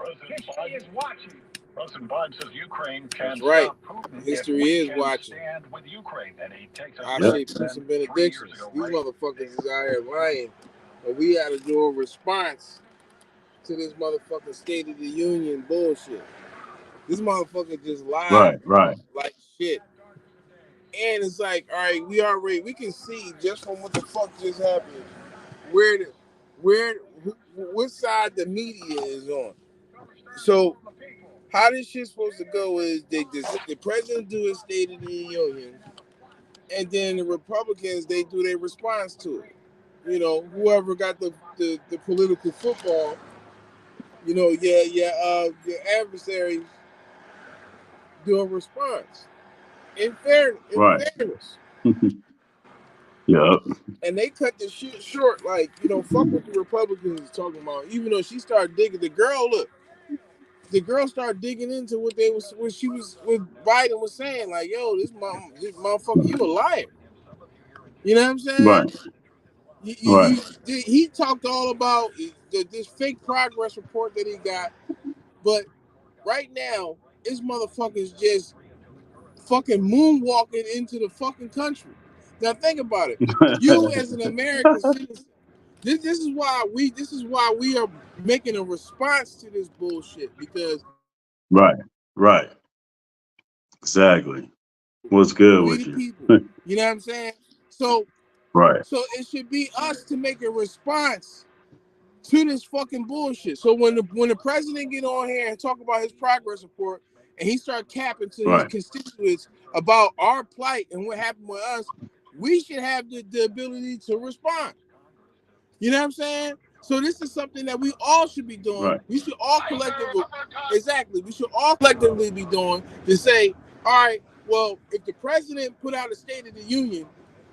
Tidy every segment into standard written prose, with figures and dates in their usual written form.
President Biden is watching. President Biden says Ukraine can That's right. stop Putin. History is watching. Stand with Ukraine, and he takes a peace and benedictions. These motherfuckers is out here lying, but we had to do a response to this motherfucking State of the Union bullshit. This motherfucker just lied, right, like shit. And it's like, all right, we can see just from what the fuck just happened, what side the media is on. So how this shit's supposed to go is the president do his State of the Union, and then the Republicans, they do their response to it. You know, whoever got the political football, you know, your adversaries do a response. In fairness. Yep. And they cut the shit short, like, you know, fuck what the Republicans is talking about. Even though she started digging, the girl started digging into what Biden was saying, like, yo, this motherfucker, you a liar. You know what I'm saying? Right. He talked all about this fake progress report that he got, but right now, this motherfucker's just fucking moonwalking into the fucking country. Now think about it. You as an American citizen, this is why we are making a response to this bullshit, because Right. Exactly. What's good with you? People, you know what I'm saying? So it should be us to make a response to this fucking bullshit. So when the president get on here and talk about his progress report, and he start capping to his constituents about our plight and what happened with us, we should have the ability to respond. You know what I'm saying? So this is something that we all should be doing. Right. We should all collectively, we should all collectively be doing, to say, all right, well, if the president put out a State of the Union,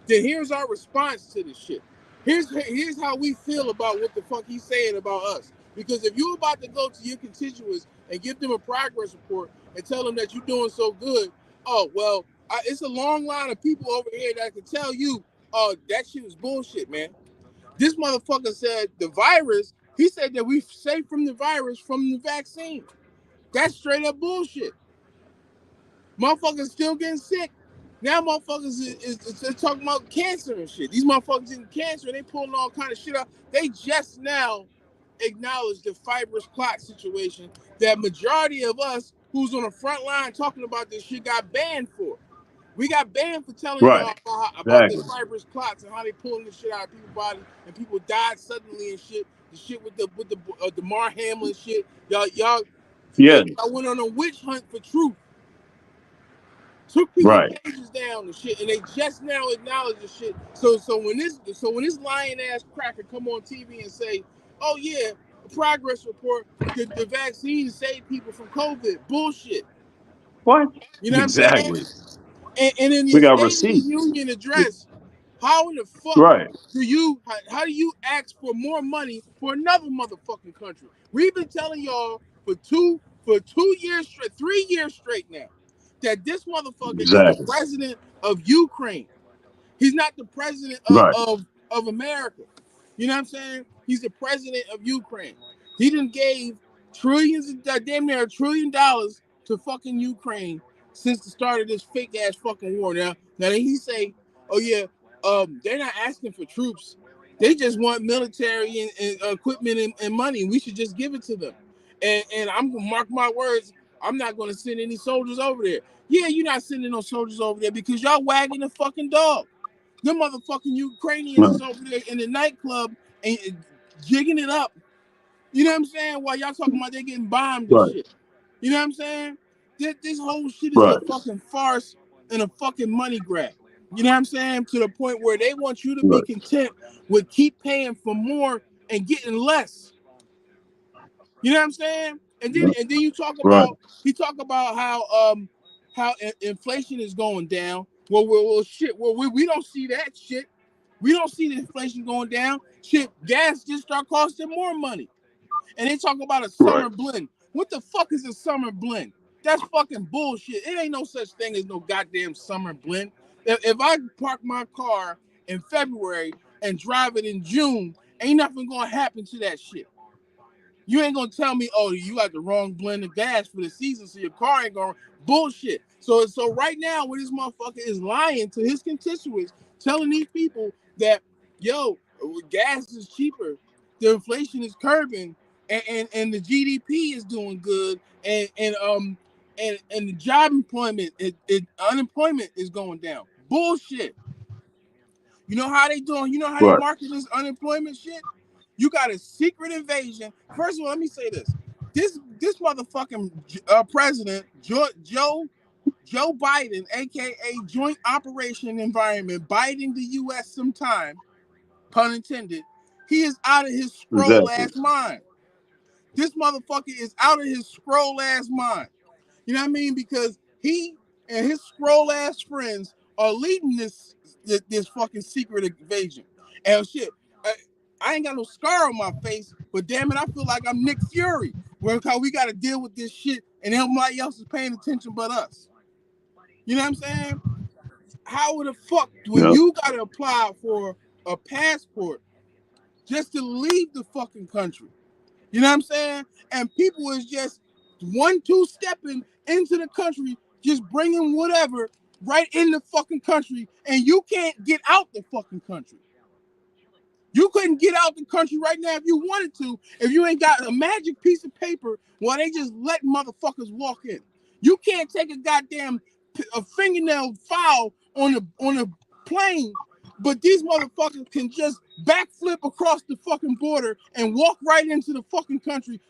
then here's our response to this shit. Here's how we feel about what the fuck he's saying about us. Because if you're about to go to your constituents and give them a progress report and tell them that you're doing so good, it's a long line of people over here that can tell you, that shit is bullshit, man. This motherfucker said the virus, he said that we safe from the virus from the vaccine. That's straight up bullshit. Motherfuckers still getting sick. Now motherfuckers is talking about cancer and shit. These motherfuckers in cancer, and they pulling all kind of shit out. They just now acknowledge the fibrous clot situation that majority of us who's on the front line talking about this shit got banned for. We got banned for telling y'all about this fibrous clots and how they pulling this shit out of people's body, and people died suddenly and shit. The shit with the Mar Hamlin shit. Y'all went on a witch hunt for truth. Took people's pages down and shit, and they just now acknowledge the shit. So when this lying ass cracker come on TV and say, "Oh yeah, a progress report, the vaccine saved people from COVID," bullshit. What? You know what I'm saying? And in your State of the Union address, how in the fuck how do you ask for more money for another motherfucking country? We've been telling y'all for 2 years straight, 3 years straight now, that this motherfucker is the president of Ukraine. He's not the president of America. You know what I'm saying? He's the president of Ukraine. He done gave damn near $1 trillion to fucking Ukraine since the start of this fake ass fucking war. Now he say, oh yeah, they're not asking for troops. They just want military and equipment and money. We should just give it to them. And I'm gonna mark my words, I'm not gonna send any soldiers over there. Yeah, you're not sending no soldiers over there because y'all wagging the fucking dog. Them motherfucking Ukrainians is over there in the nightclub and jigging it up. You know what I'm saying? While y'all talking about they getting bombed and shit. You know what I'm saying? This whole shit is a fucking farce and a fucking money grab. You know what I'm saying? To the point where they want you to be content with keep paying for more and getting less. You know what I'm saying? And then you talk about he talk about how inflation is going down. Well, we don't see that shit. We don't see the inflation going down. Shit, gas just start costing more money. And they talk about a summer blend. What the fuck is a summer blend? That's fucking bullshit. It ain't no such thing as no goddamn summer blend. If I park my car in February and drive it in June, ain't nothing gonna happen to that shit. You ain't gonna tell me, oh, you got the wrong blend of gas for the season, so your car ain't going bullshit. So right now, when this motherfucker is lying to his constituents, telling these people that, yo, gas is cheaper, the inflation is curbing, and the GDP is doing good, and the job employment, unemployment is going down. Bullshit. You know how they doing? You know how they market this unemployment shit? You got a secret invasion. First of all, let me say this. This motherfucking president, Joe Biden, aka Joint Operation Environment, Biden the U.S. sometime, pun intended, he is out of his scroll ass mind. This motherfucker is out of his scroll ass mind. You know what I mean? Because he and his scroll ass friends are leading this fucking secret invasion. And shit, I ain't got no scar on my face, but damn it, I feel like I'm Nick Fury. Because we got to deal with this shit, and nobody else is paying attention but us. You know what I'm saying? How the fuck when you got to apply for a passport just to leave the fucking country? You know what I'm saying? And people is just 1-2 stepping into the country, just bringing whatever right in the fucking country, and you can't get out the fucking country. You couldn't get out the country right now if you wanted to, if you ain't got a magic piece of paper while they just let motherfuckers walk in. You can't take a goddamn fingernail file on a plane, but these motherfuckers can just backflip across the fucking border and walk right into the fucking country.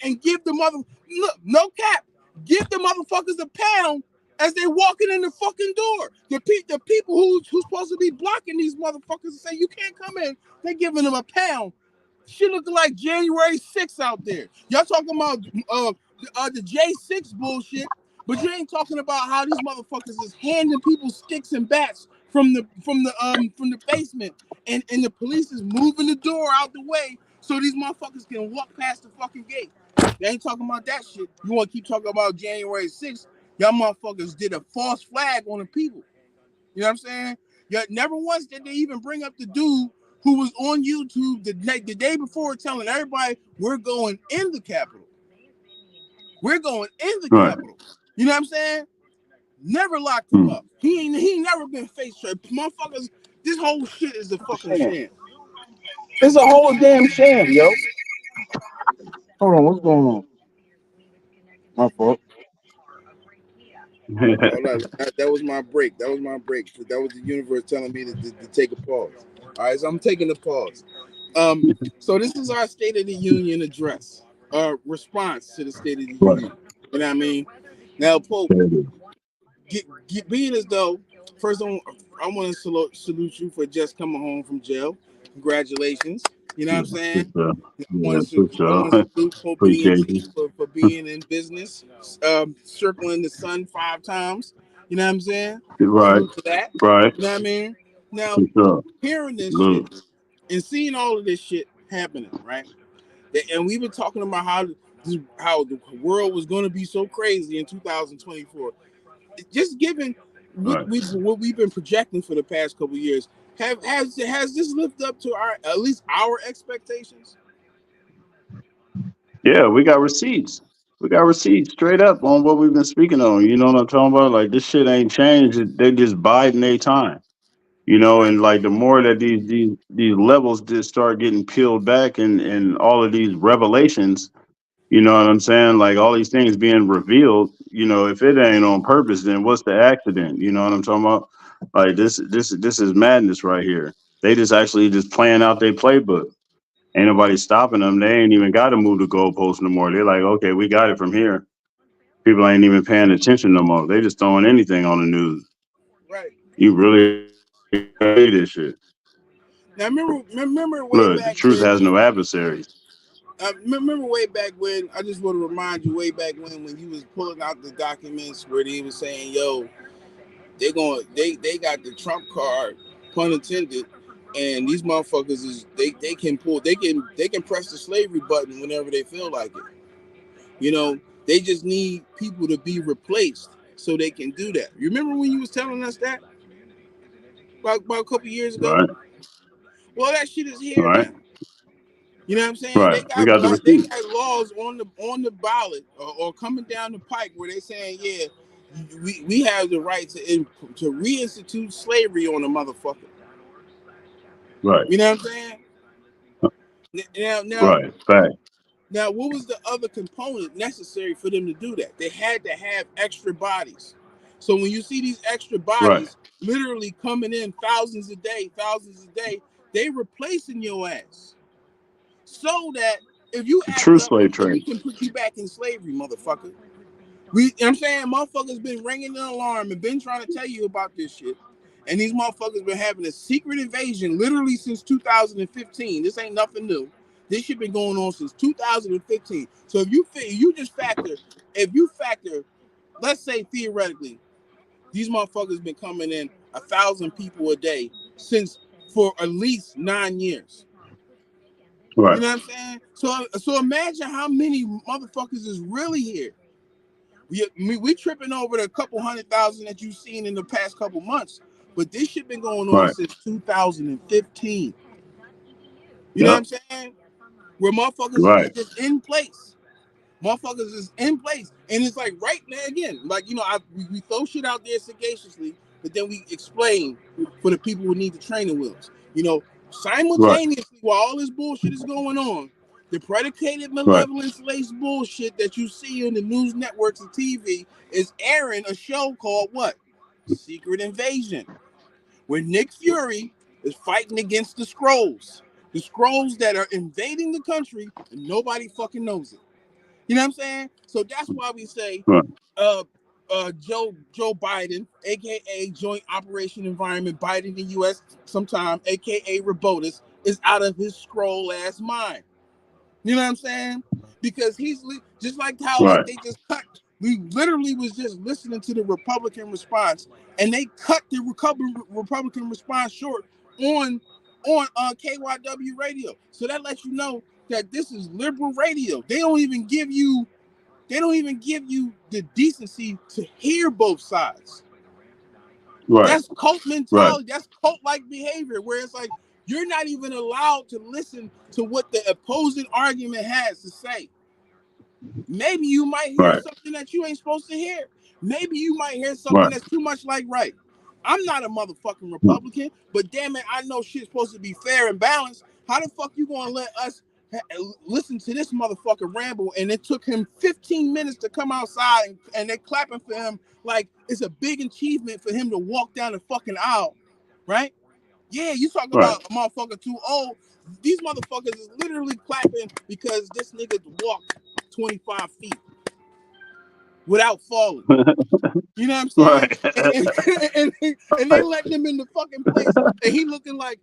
And give the look, no cap, give the motherfuckers a pound as they walking in the fucking door. The people who's supposed to be blocking these motherfuckers and say you can't come in, they giving them a pound. Shit looking like January 6th out there. Y'all talking about the J6 bullshit, but you ain't talking about how these motherfuckers is handing people sticks and bats from the basement, and the police is moving the door out the way so these motherfuckers can walk past the fucking gate. They ain't talking about that shit. You want to keep talking about January 6th? Y'all motherfuckers did a false flag on the people. You know what I'm saying? Yet never once did they even bring up the dude who was on YouTube the day before telling everybody we're going in the Capitol. We're going in the Capitol. You know what I'm saying? Never locked him up. He ain't never been face checked. Motherfuckers, this whole shit is a fucking sham. It's a whole damn sham, yo. Hold on, what's going on? My fault. That was my break. That was the universe telling me to take a pause. All right, so I'm taking a pause. So this is our State of the Union address, response to the State of the Union. You know what I mean? Now, Pope, being as though, first I want to salute you for just coming home from jail. Congratulations. You know what I'm saying? I want to salute Pope for being in business, circling the sun 5 times. You know what I'm saying? Right. For that. Right. You know what I mean? Now, hearing this shit and seeing all of this shit happening, right? And we've been talking about how the world was going to be so crazy in 2024. Just given what we've been projecting for the past couple of years, has this lived up to at least our expectations? Yeah, we got receipts. We got receipts straight up on what we've been speaking on. You know what I'm talking about? Like, this shit ain't changed. They just biding their time. You know, and like the more that these levels just start getting peeled back and all of these revelations, you know what I'm saying? Like all these things being revealed, you know, if it ain't on purpose, then what's the accident? You know what I'm talking about? Like this is madness right here. They just actually just playing out their playbook. Ain't nobody stopping them. They ain't even got to move the goalposts no more. They're like, okay, we got it from here. People ain't even paying attention no more. They just throwing anything on the news. Right. You really hate this shit. Now remember way Look, back the truth when, has no adversaries. Remember way back when, I just want to remind you way back when you was pulling out the documents where they was saying, yo, they got the Trump card, pun intended, and these motherfuckers is they can press the slavery button whenever they feel like it. You know, they just need people to be replaced so they can do that. You remember when you was telling us that about a couple years ago? Right. Well, that shit is here now. You know what I'm saying? Right. We got the They receipts. got laws on the ballot or coming down the pike where they're saying, yeah, we have the right to reinstitute slavery on a motherfucker. Right. You know what I'm saying? Right. Fact. Now, what was the other component necessary for them to do that? They had to have extra bodies. So when you see these extra bodies literally coming in thousands a day, they replacing your ass. So that if you act True up, slave we trade. can put you back in slavery, motherfucker. You know what I'm saying? Motherfuckers been ringing the alarm and been trying to tell you about this shit. And these motherfuckers been having a secret invasion literally since 2015. This ain't nothing new. This shit been going on since 2015. So if you factor, let's say theoretically, these motherfuckers been coming in 1,000 people a day for at least 9 years. Right. You know what I'm saying? So imagine how many motherfuckers is really here. We tripping over the couple 100,000 that you've seen in the past couple months, but this shit been going on since 2015. You know what I'm saying? Where motherfuckers is just in place. Motherfuckers is in place. And it's like right now again, like, you know, we throw shit out there sagaciously, but then we explain for the people who need the training wheels. You know, simultaneously while all this bullshit is going on, the predicated malevolence-laced bullshit that you see on the news networks and TV is airing a show called what? Secret Invasion, where Nick Fury is fighting against the Skrulls. The Skrulls that are invading the country and nobody fucking knows it. You know what I'm saying? So that's why we say Joe Biden, aka Joint Operation Environment Biden in the U.S. sometime, aka Robotus, is out of his Skrull ass mind. You know what I'm saying? Because he's just like how like they just cut. We literally was just listening to the Republican response, and they cut the Republican response short on KYW radio. So that lets you know that this is liberal radio. They don't even give you the decency to hear both sides. Right. That's cult mentality. Right. That's cult-like behavior where it's like you're not even allowed to listen to what the opposing argument has to say. Maybe you might hear something that you ain't supposed to hear. Maybe you might hear something that's too much like right. I'm not a motherfucking Republican, but damn it, I know shit's supposed to be fair and balanced. How the fuck you gonna let us listen to this motherfucker ramble? And it took him 15 minutes to come outside and they're clapping for him like it's a big achievement for him to walk down the fucking aisle, right? Yeah, you talk about a motherfucker too old. These motherfuckers is literally clapping because this nigga walked 25 feet without falling. You know what I'm saying? And they letting him in the fucking place, and he looking like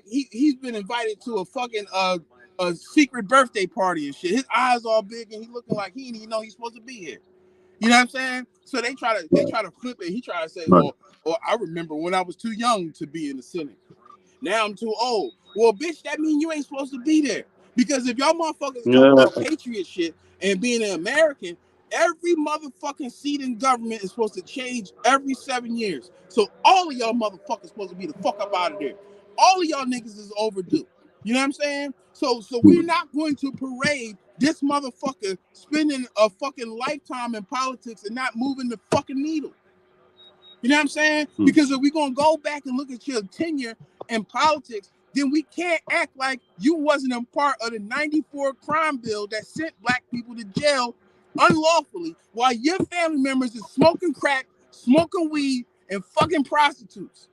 he's been invited to a fucking a secret birthday party and shit. His eyes all big, and he looking like he didn't even know he's supposed to be here. You know what I'm saying? So they try to flip it. He try to say, "Well, I remember when I was too young to be in the Senate. Now I'm too old." Well, bitch, that means you ain't supposed to be there. Because if y'all motherfuckers talk about patriot shit and being an American, every motherfucking seat in government is supposed to change every 7 years. So all of y'all motherfuckers supposed to be the fuck up out of there. All of y'all niggas is overdue. You know what I'm saying? So we're not going to parade this motherfucker spending a fucking lifetime in politics and not moving the fucking needle. You know what I'm saying? Because if we're going to go back and look at your tenure in politics, then we can't act like you wasn't a part of the 94 crime bill that sent black people to jail unlawfully while your family members is smoking crack, smoking weed, and fucking prostitutes.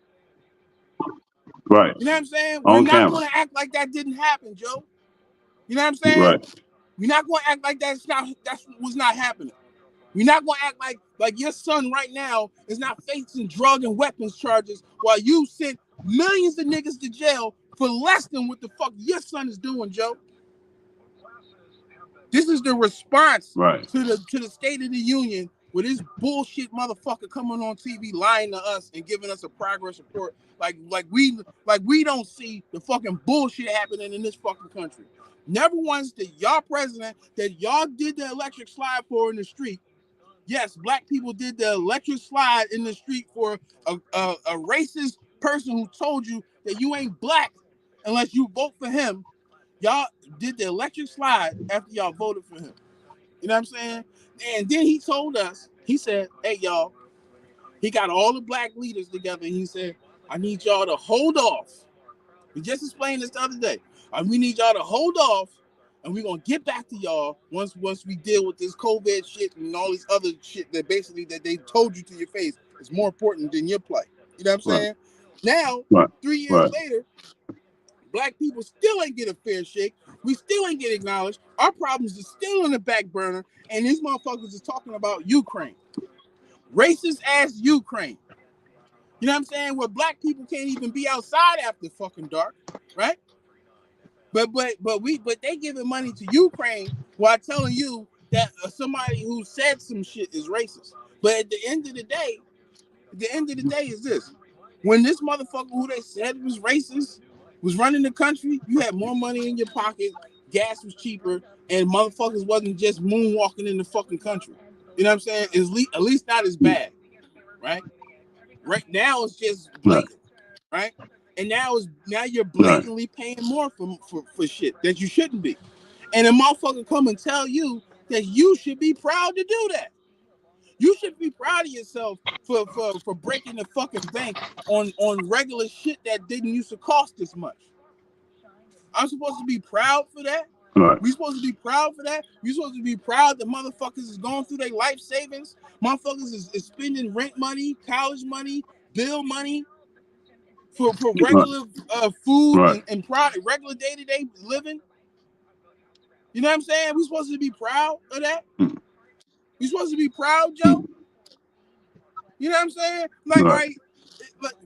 Right. You know what I'm saying? We're not going to act like that didn't happen, Joe. You know what I'm saying? Right. We're not going to act like that was not happening. We're not going to act like your son right now is not facing drug and weapons charges while you sent millions of niggas to jail for less than what the fuck your son is doing, Joe. This is the response to the State of the Union with this bullshit motherfucker coming on TV lying to us and giving us a progress report like we don't see the fucking bullshit happening in this fucking country. Never once did y'all president that y'all did the electric slide for in the street. Yes, black people did the electric slide in the street for a racist person who told you that you ain't black unless you vote for him. Y'all did the electric slide after y'all voted for him. You know what I'm saying? And then he told us, he said, hey, y'all, he got all the black leaders together. And he said, I need y'all to hold off. We just explained this the other day. We need y'all to hold off, and we're going to get back to y'all once we deal with this COVID shit and all this other shit that basically that they told you to your face is more important than your plight. You know what I'm saying? Now, 3 years later, black people still ain't get a fair shake. We still ain't get acknowledged. Our problems are still on the back burner, and these motherfuckers is talking about Ukraine. Racist ass Ukraine. You know what I'm saying? Where black people can't even be outside after fucking dark, right? But they giving money to Ukraine while telling you that somebody who said some shit is racist. But at the end of the day is this: when this motherfucker who they said was racist was running the country, you had more money in your pocket, gas was cheaper, and motherfuckers wasn't just moonwalking in the fucking country. You know what I'm saying? At least not as bad, right? Right now it's just blatant, right? And now you're blatantly paying more for shit that you shouldn't be. And a motherfucker come and tell you that you should be proud to do that. You should be proud of yourself for breaking the fucking bank on regular shit that didn't used to cost this much. I'm supposed to be proud for that? Right. We supposed to be proud for that? We supposed to be proud that motherfuckers is going through their life savings? Motherfuckers is spending rent money, college money, bill money for regular food and regular day-to-day living? You know what I'm saying? We supposed to be proud of that? We supposed to be proud, Joe? You know what I'm saying? Like,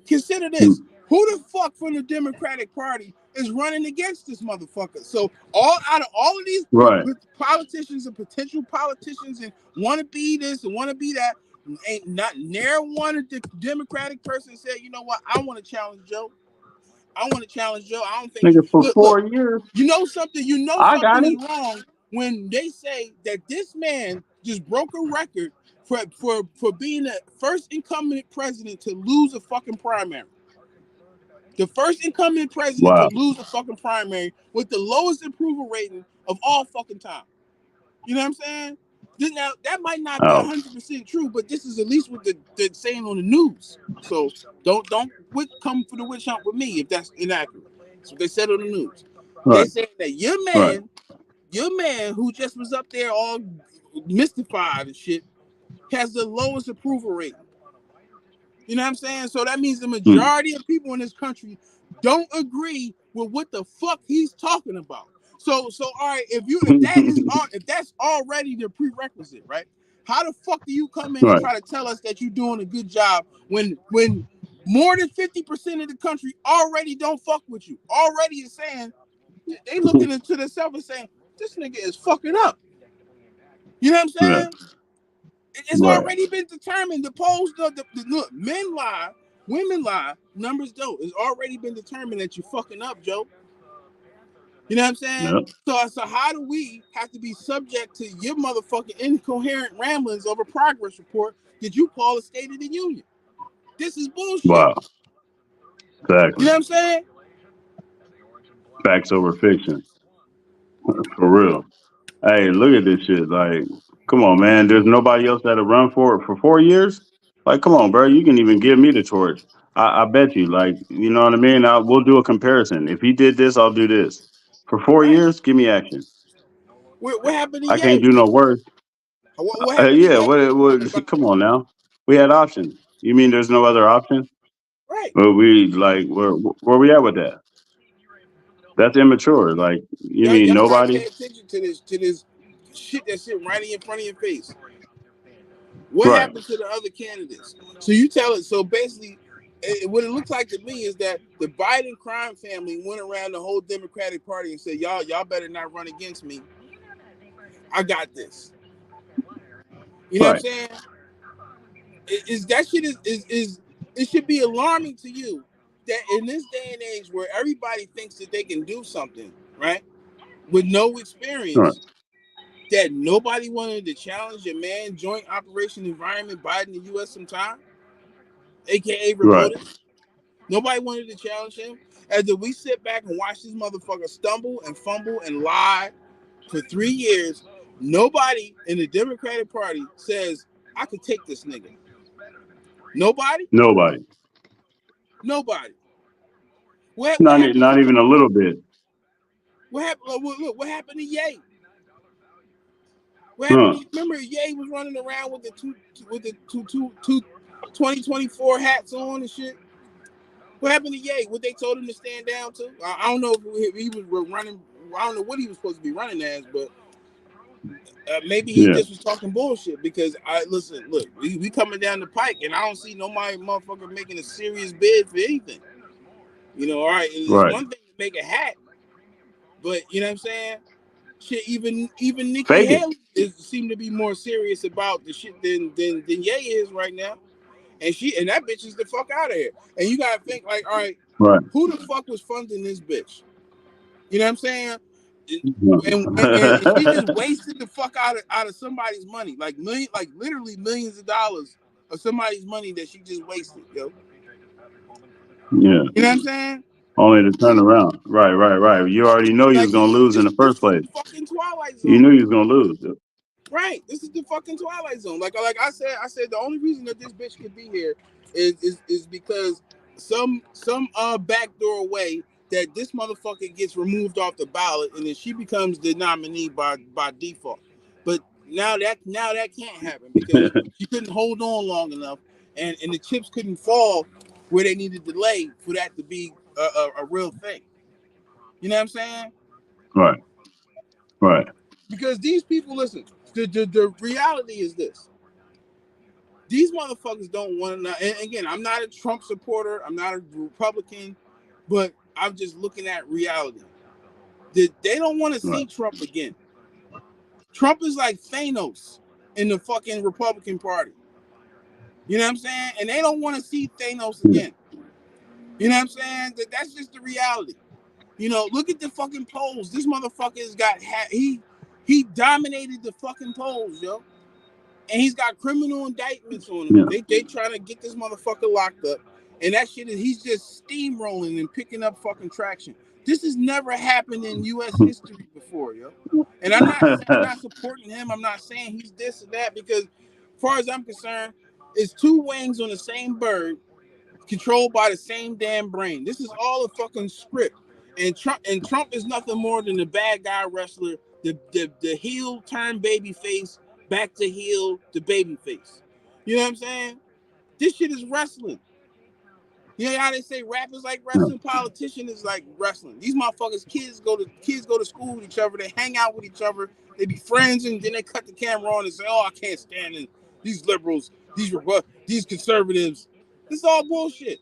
consider this. Who the fuck from the Democratic Party is running against this motherfucker? So out of all of these politicians and potential politicians and want to be this and want to be that, ain't not near one of the Democratic person said, you know what, I want to challenge Joe. I want to challenge Joe. I don't think nigga for 4 years. You know something is wrong when they say that this man just broke a record for being the first incumbent president to lose a fucking primary. The first incumbent president to lose a fucking primary with the lowest approval rating of all fucking time. You know what I'm saying? Now, that might not be 100% true, but this is at least what they're saying on the news. So don't come for the witch hunt with me if that's inaccurate. That's what they said on the news. They said that your man who just was up there all mystified and shit, has the lowest approval rating. You know what I'm saying? So that means the majority of people in this country don't agree with what the fuck he's talking about. So all right, if that's already the prerequisite, right? How the fuck do you come in and try to tell us that you're doing a good job when more than 50% of the country already don't fuck with you? Already is saying they looking into themselves and saying this nigga is fucking up. You know what I'm saying? It's already been determined. The polls, look, men lie, women lie, numbers don't. It's already been determined that you're fucking up, Joe. You know what I'm saying? Yep. So how do we have to be subject to your motherfucking incoherent ramblings of a progress report that you call a State of the Union? This is bullshit. Wow. Exactly. You know what I'm saying? Facts over fiction. For real. Hey, look at this shit. Like, come on, man. There's nobody else that'll run for it for 4 years. Like, come on, bro. You can even give me the torch. I bet you. Like, you know what I mean? We'll do a comparison. If he did this, I'll do this. For 4 years, give me action. What happened to I can't do no worse. What happened to what? Come on now. We had options. You mean there's no other option? Right. But where we at with that? That's immature. Like, you mean nobody? Pay attention to this shit that's sitting right in front of your face. What happened to the other candidates? So you tell it. So basically, what it looks like to me is that the Biden crime family went around the whole Democratic Party and said, y'all better not run against me. I got this. You know what I'm saying? It should be alarming to you that in this day and age where everybody thinks that they can do something, right, with no experience, that nobody wanted to challenge your man Joint Operation Environment Biden the U.S. some time, aka remote. Nobody wanted to challenge him. After we sit back and watch this motherfucker stumble and fumble and lie for 3 years, nobody in the Democratic Party says, I could take this nigga. Nobody? Nobody. What Not happened? not even a little bit. What happened? Look, what happened to Ye? What happened? Remember, Ye was running around with the 2024 hats on and shit. What happened to Ye? What they told him to stand down to? I don't know if he was running. I don't know what he was supposed to be running as, but maybe he just was talking bullshit. Because look, we coming down the pike, and I don't see nobody motherfucker making a serious bid for anything. You know, all right, it's one thing to make a hat, but you know what I'm saying? Shit, even Nikki Haley seemed to be more serious about the shit than Ye is right now. And that bitch is the fuck out of here. And you gotta think like, all right, who the fuck was funding this bitch? You know what I'm saying? And she just wasted the fuck out of somebody's money, like literally millions of dollars of somebody's money that she just wasted, yo. Yeah. You know what I'm saying? Only to turn around. Right. You already know you was gonna lose in the first place. Fucking Twilight Zone. You knew you was gonna lose. Right. This is the fucking Twilight Zone. Like I said, the only reason that this bitch could be here is because some backdoor way that this motherfucker gets removed off the ballot and then she becomes the nominee by default. But now that can't happen because she couldn't hold on long enough and the chips couldn't fall where they needed to lay for that to be a real thing. You know what I'm saying? Right. Because these people, listen, the reality is this. These motherfuckers don't want to know. And again, I'm not a Trump supporter. I'm not a Republican. But I'm just looking at reality. They don't want to see Trump again. Trump is like Thanos in the fucking Republican Party. You know what I'm saying? And they don't want to see Thanos again. You know what I'm saying? That's just the reality. You know, look at the fucking polls. This motherfucker's got he dominated the fucking polls, yo. And he's got criminal indictments on him. Yeah. They trying to get this motherfucker locked up. And that shit he's just steamrolling and picking up fucking traction. This has never happened in U.S. history before, yo. And I'm not supporting him. I'm not saying he's this or that because, as far as I'm concerned, it's two wings on the same bird, controlled by the same damn brain. This is all a fucking script. And Trump is nothing more than the bad guy wrestler, the heel turn baby face, back to heel to baby face. You know what I'm saying? This shit is wrestling. You know how they say rap is like wrestling, politician is like wrestling. These motherfuckers, kids go to school with each other, they hang out with each other, they be friends, and then they cut the camera on and say, "Oh, I can't stand it. These liberals, these conservatives." This is all bullshit.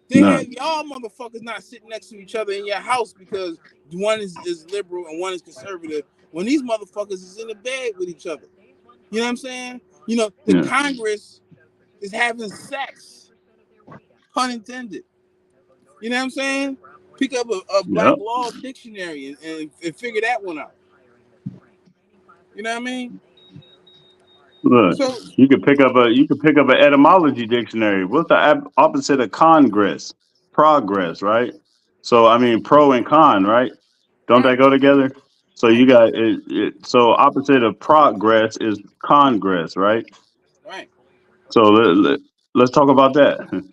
They have y'all motherfuckers not sitting next to each other in your house because one is liberal and one is conservative when these motherfuckers is in the bed with each other. You know what I'm saying? You know, the Congress is having sex. Pun intended. You know what I'm saying? Pick up a Black Law dictionary and figure that one out. You know what I mean? Look, you could pick up an etymology dictionary. What's the opposite of Congress? Progress, right? So I mean, pro and con, right? Don't they go together? So you got it. So opposite of progress is Congress, right? Right. So let's talk about that.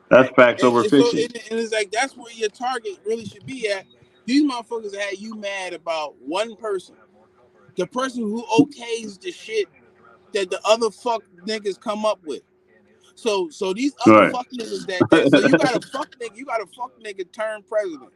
That's facts over fiction. And it's like that's where your target really should be at. These motherfuckers had you mad about one person. The person who okays the shit that the other fuck niggas come up with. So these other fuck niggas that so you got a fuck nigga turn president.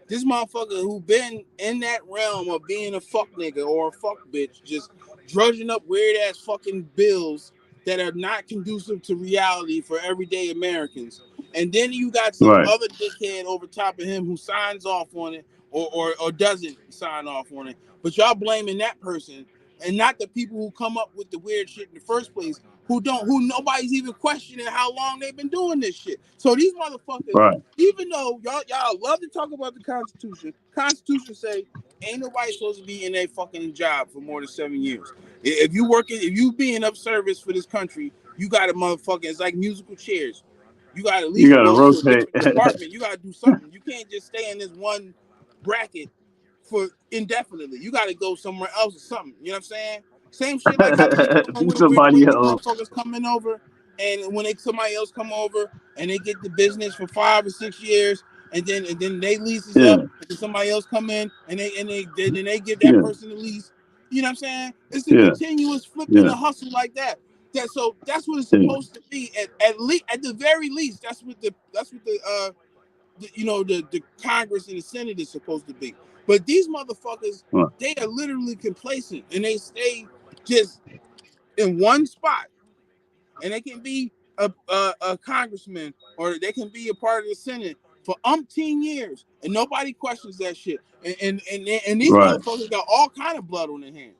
This motherfucker who been in that realm of being a fuck nigga or a fuck bitch, just drudging up weird ass fucking bills that are not conducive to reality for everyday Americans. And then you got some other dickhead over top of him who signs off on it or doesn't sign off on it. But y'all blaming that person and not the people who come up with the weird shit in the first place, who nobody's even questioning how long they've been doing this shit. So these motherfuckers, even though y'all love to talk about the Constitution say ain't nobody supposed to be in a fucking job for more than 7 years. If you being of service for this country, you got a motherfucking, it's like musical chairs. You got to at least go rotate. to a different department. You got to do something. You can't just stay in this one bracket for indefinitely. You got to go somewhere else or something. You know what I'm saying? Same shit like how somebody when else. motherfuckers coming over, and when somebody else come over and they get the business for 5 or 6 years, and then they lease this up, and then somebody else come in and they give that person the lease. You know what I'm saying? It's a continuous flipping the hustle like that. So that's what it's supposed to be. At the very least, that's what the Congress and the Senate is supposed to be. But these motherfuckers, they are literally complacent, and they stay just in one spot, and they can be a congressman, or they can be a part of the Senate for umpteen years, and nobody questions that shit. And these motherfuckers got all kind of blood on their hands.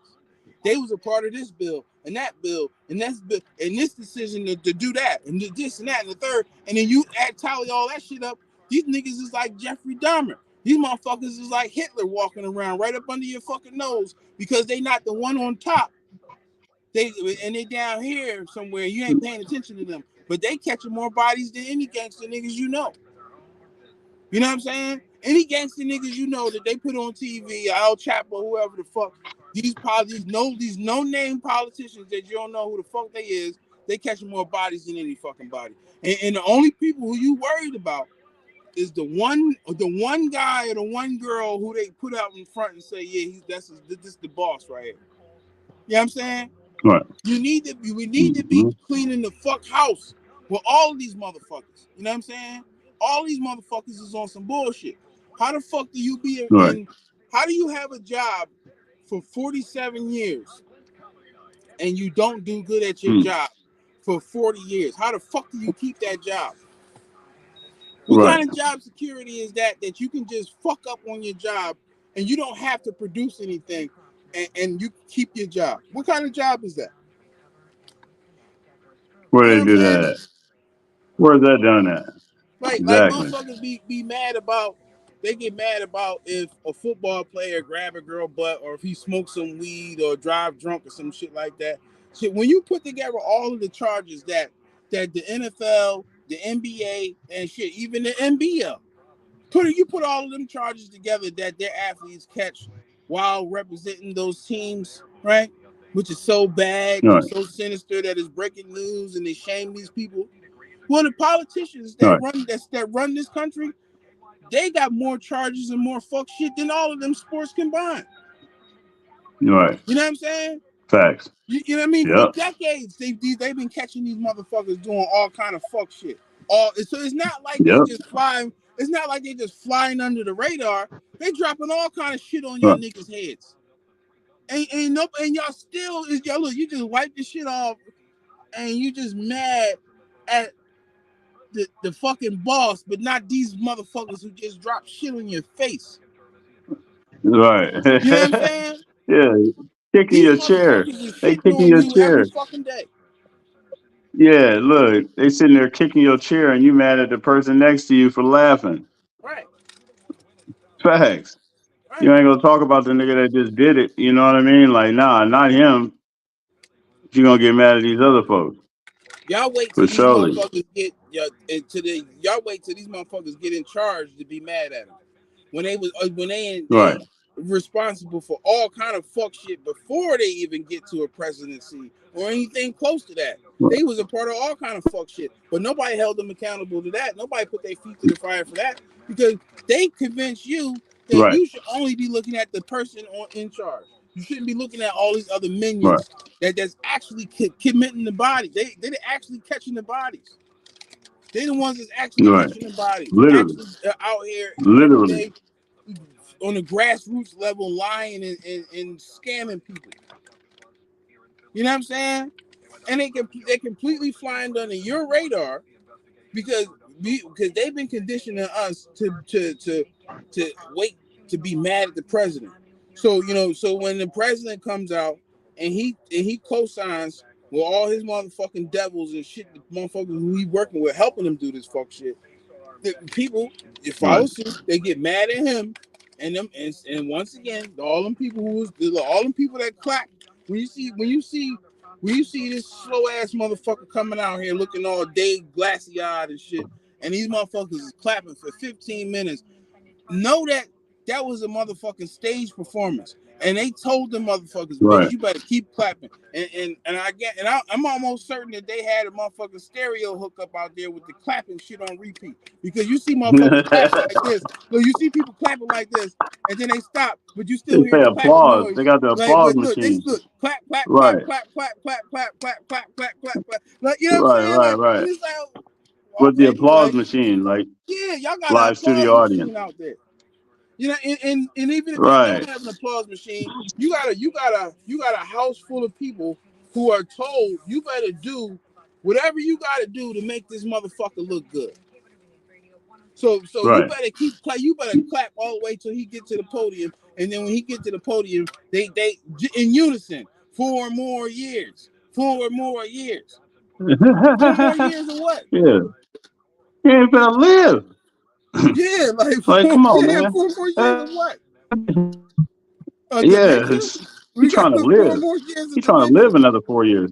They was a part of this bill and that bill and that's bill and this decision to do that and this and that and the third, and then you tally all that shit up. These niggas is like Jeffrey Dahmer. These motherfuckers is like Hitler walking around right up under your fucking nose because they not the one on top. They down here somewhere. You ain't paying attention to them, but they catching more bodies than any gangster niggas you know. You know what I'm saying? Any gangster niggas you know that they put on TV, Al Chapo, whoever the fuck, these no-name politicians that you don't know who the fuck they is, they catching more bodies than any fucking body. And the only people who you worried about is the one guy or the one girl who they put out in front and say, yeah, this is the boss right here. You know what I'm saying? Right. We need to be cleaning the fuck house with all of these motherfuckers. You know what I'm saying? All these motherfuckers is on some bullshit. How the fuck do you be in? How do you have a job for 47 years and you don't do good at your job for 40 years? How the fuck do you keep that job? What kind of job security is that you can just fuck up on your job and you don't have to produce anything and you keep your job? What kind of job is that? Where they do that? Where's that done at? Like motherfuckers be mad about. They get mad about if a football player grab a girl butt or if he smokes some weed or drive drunk or some shit like that. Shit, when you put together all of the charges that the NFL, the NBA, and shit, even the NBL, put all of them charges together that their athletes catch while representing those teams, right? Which is so bad, and so sinister that it's breaking news and they shame these people. Well, the politicians that run this country, they got more charges and more fuck shit than all of them sports combined. Right. You know what I'm saying? Facts. You know what I mean? For decades, they've been catching these motherfuckers doing all kind of fuck shit. So it's not like they just flying. It's not like they just flying under the radar. They dropping all kind of shit on your niggas' heads. And y'all still look. You just wipe the shit off, and you just mad at the fucking boss, but not these motherfuckers who just drop shit on your face. Right. You know what I'm saying? Yeah. Kicking your chair. They kicking your chair every fucking day. Yeah, look, they sitting there kicking your chair and you mad at the person next to you for laughing. Right. Facts. Right. You ain't gonna talk about the nigga that just did it. You know what I mean? Like, nah, not him. You gonna get mad at these other folks. Y'all wait till these motherfuckers get y'all wait till these motherfuckers get in charge to be mad at them. When they responsible for all kind of fuck shit before they even get to a presidency or anything close to that. They was a part of all kind of fuck shit, but nobody held them accountable to that. Nobody put their feet to the fire for that because they convinced you that you should only be looking at the person in charge. You shouldn't be looking at all these other minions that's actually committing the body. They're actually catching the bodies. They're the ones that's actually catching the bodies. Literally. Actually, out here literally on the grassroots level, lying and scamming people. You know what I'm saying? And they're completely flying under your radar because they've been conditioning us to wait to be mad at the president. So when the president comes out and he co-signs with all his motherfucking devils and shit, the motherfuckers who he working with, helping him do this fuck shit, the people follow suit. They get mad at him, and once again, all them people that clap when you see when you see this slow ass motherfucker coming out here looking all day glassy eyed and shit, and these motherfuckers is clapping for 15 minutes, know that was a motherfucking stage performance. And they told them motherfuckers, bitch, you better keep clapping. I'm almost certain that they had a motherfucking stereo hookup out there with the clapping shit on repeat. Because you see motherfuckers clapping like this. So you see people clapping like this, and then they stop, but you still hear the clapping noise. They got the like, applause look, machine. They look, clap, clap, right. clap, clap, clap, clap, clap, clap, clap, clap, clap, clap. Like, you know what I'm saying? Right. And it's like, with the applause machine, like yeah, y'all got live an studio applause audience machine out there. You know, and even if they don't have an applause machine, you got a house full of people who are told you better do whatever you got to do to make this motherfucker look good. So you better you better clap all the way till he get to the podium, and then when he get to the podium, they in unison 4 more years, 4 more years, 4 more years of what? Yeah, he ain't gonna live. Yeah, like come on, man. 4 more years of what? Yeah, he's trying to live. He's trying to live another 4 years.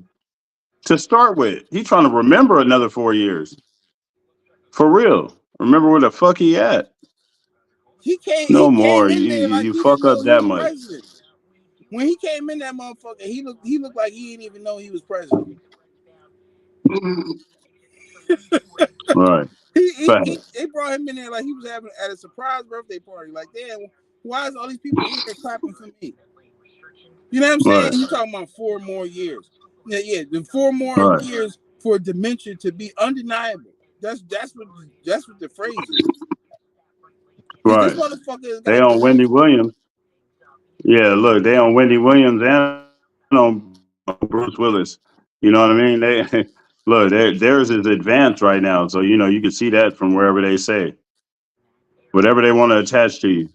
To start with, he's trying to remember another 4 years. For real, remember where the fuck he at? He came more. in there like You he fuck didn't know up he that was much. president. When he came in that motherfucker, he looked like he didn't even know he was president. Right. They brought him in there like he was having at a surprise birthday party. Like, damn, why is all these people in here clapping for me? You know what I'm saying? Right. You talking about 4 more years? Yeah. The 4 more years for dementia to be undeniable. That's what the phrase is. Right. This motherfucker They on Wendy Williams. Yeah, look, they on Wendy Williams and on Bruce Willis. You know what I mean? They look, theirs is advanced right now, so you know you can see that from wherever they say whatever they want to attach to you,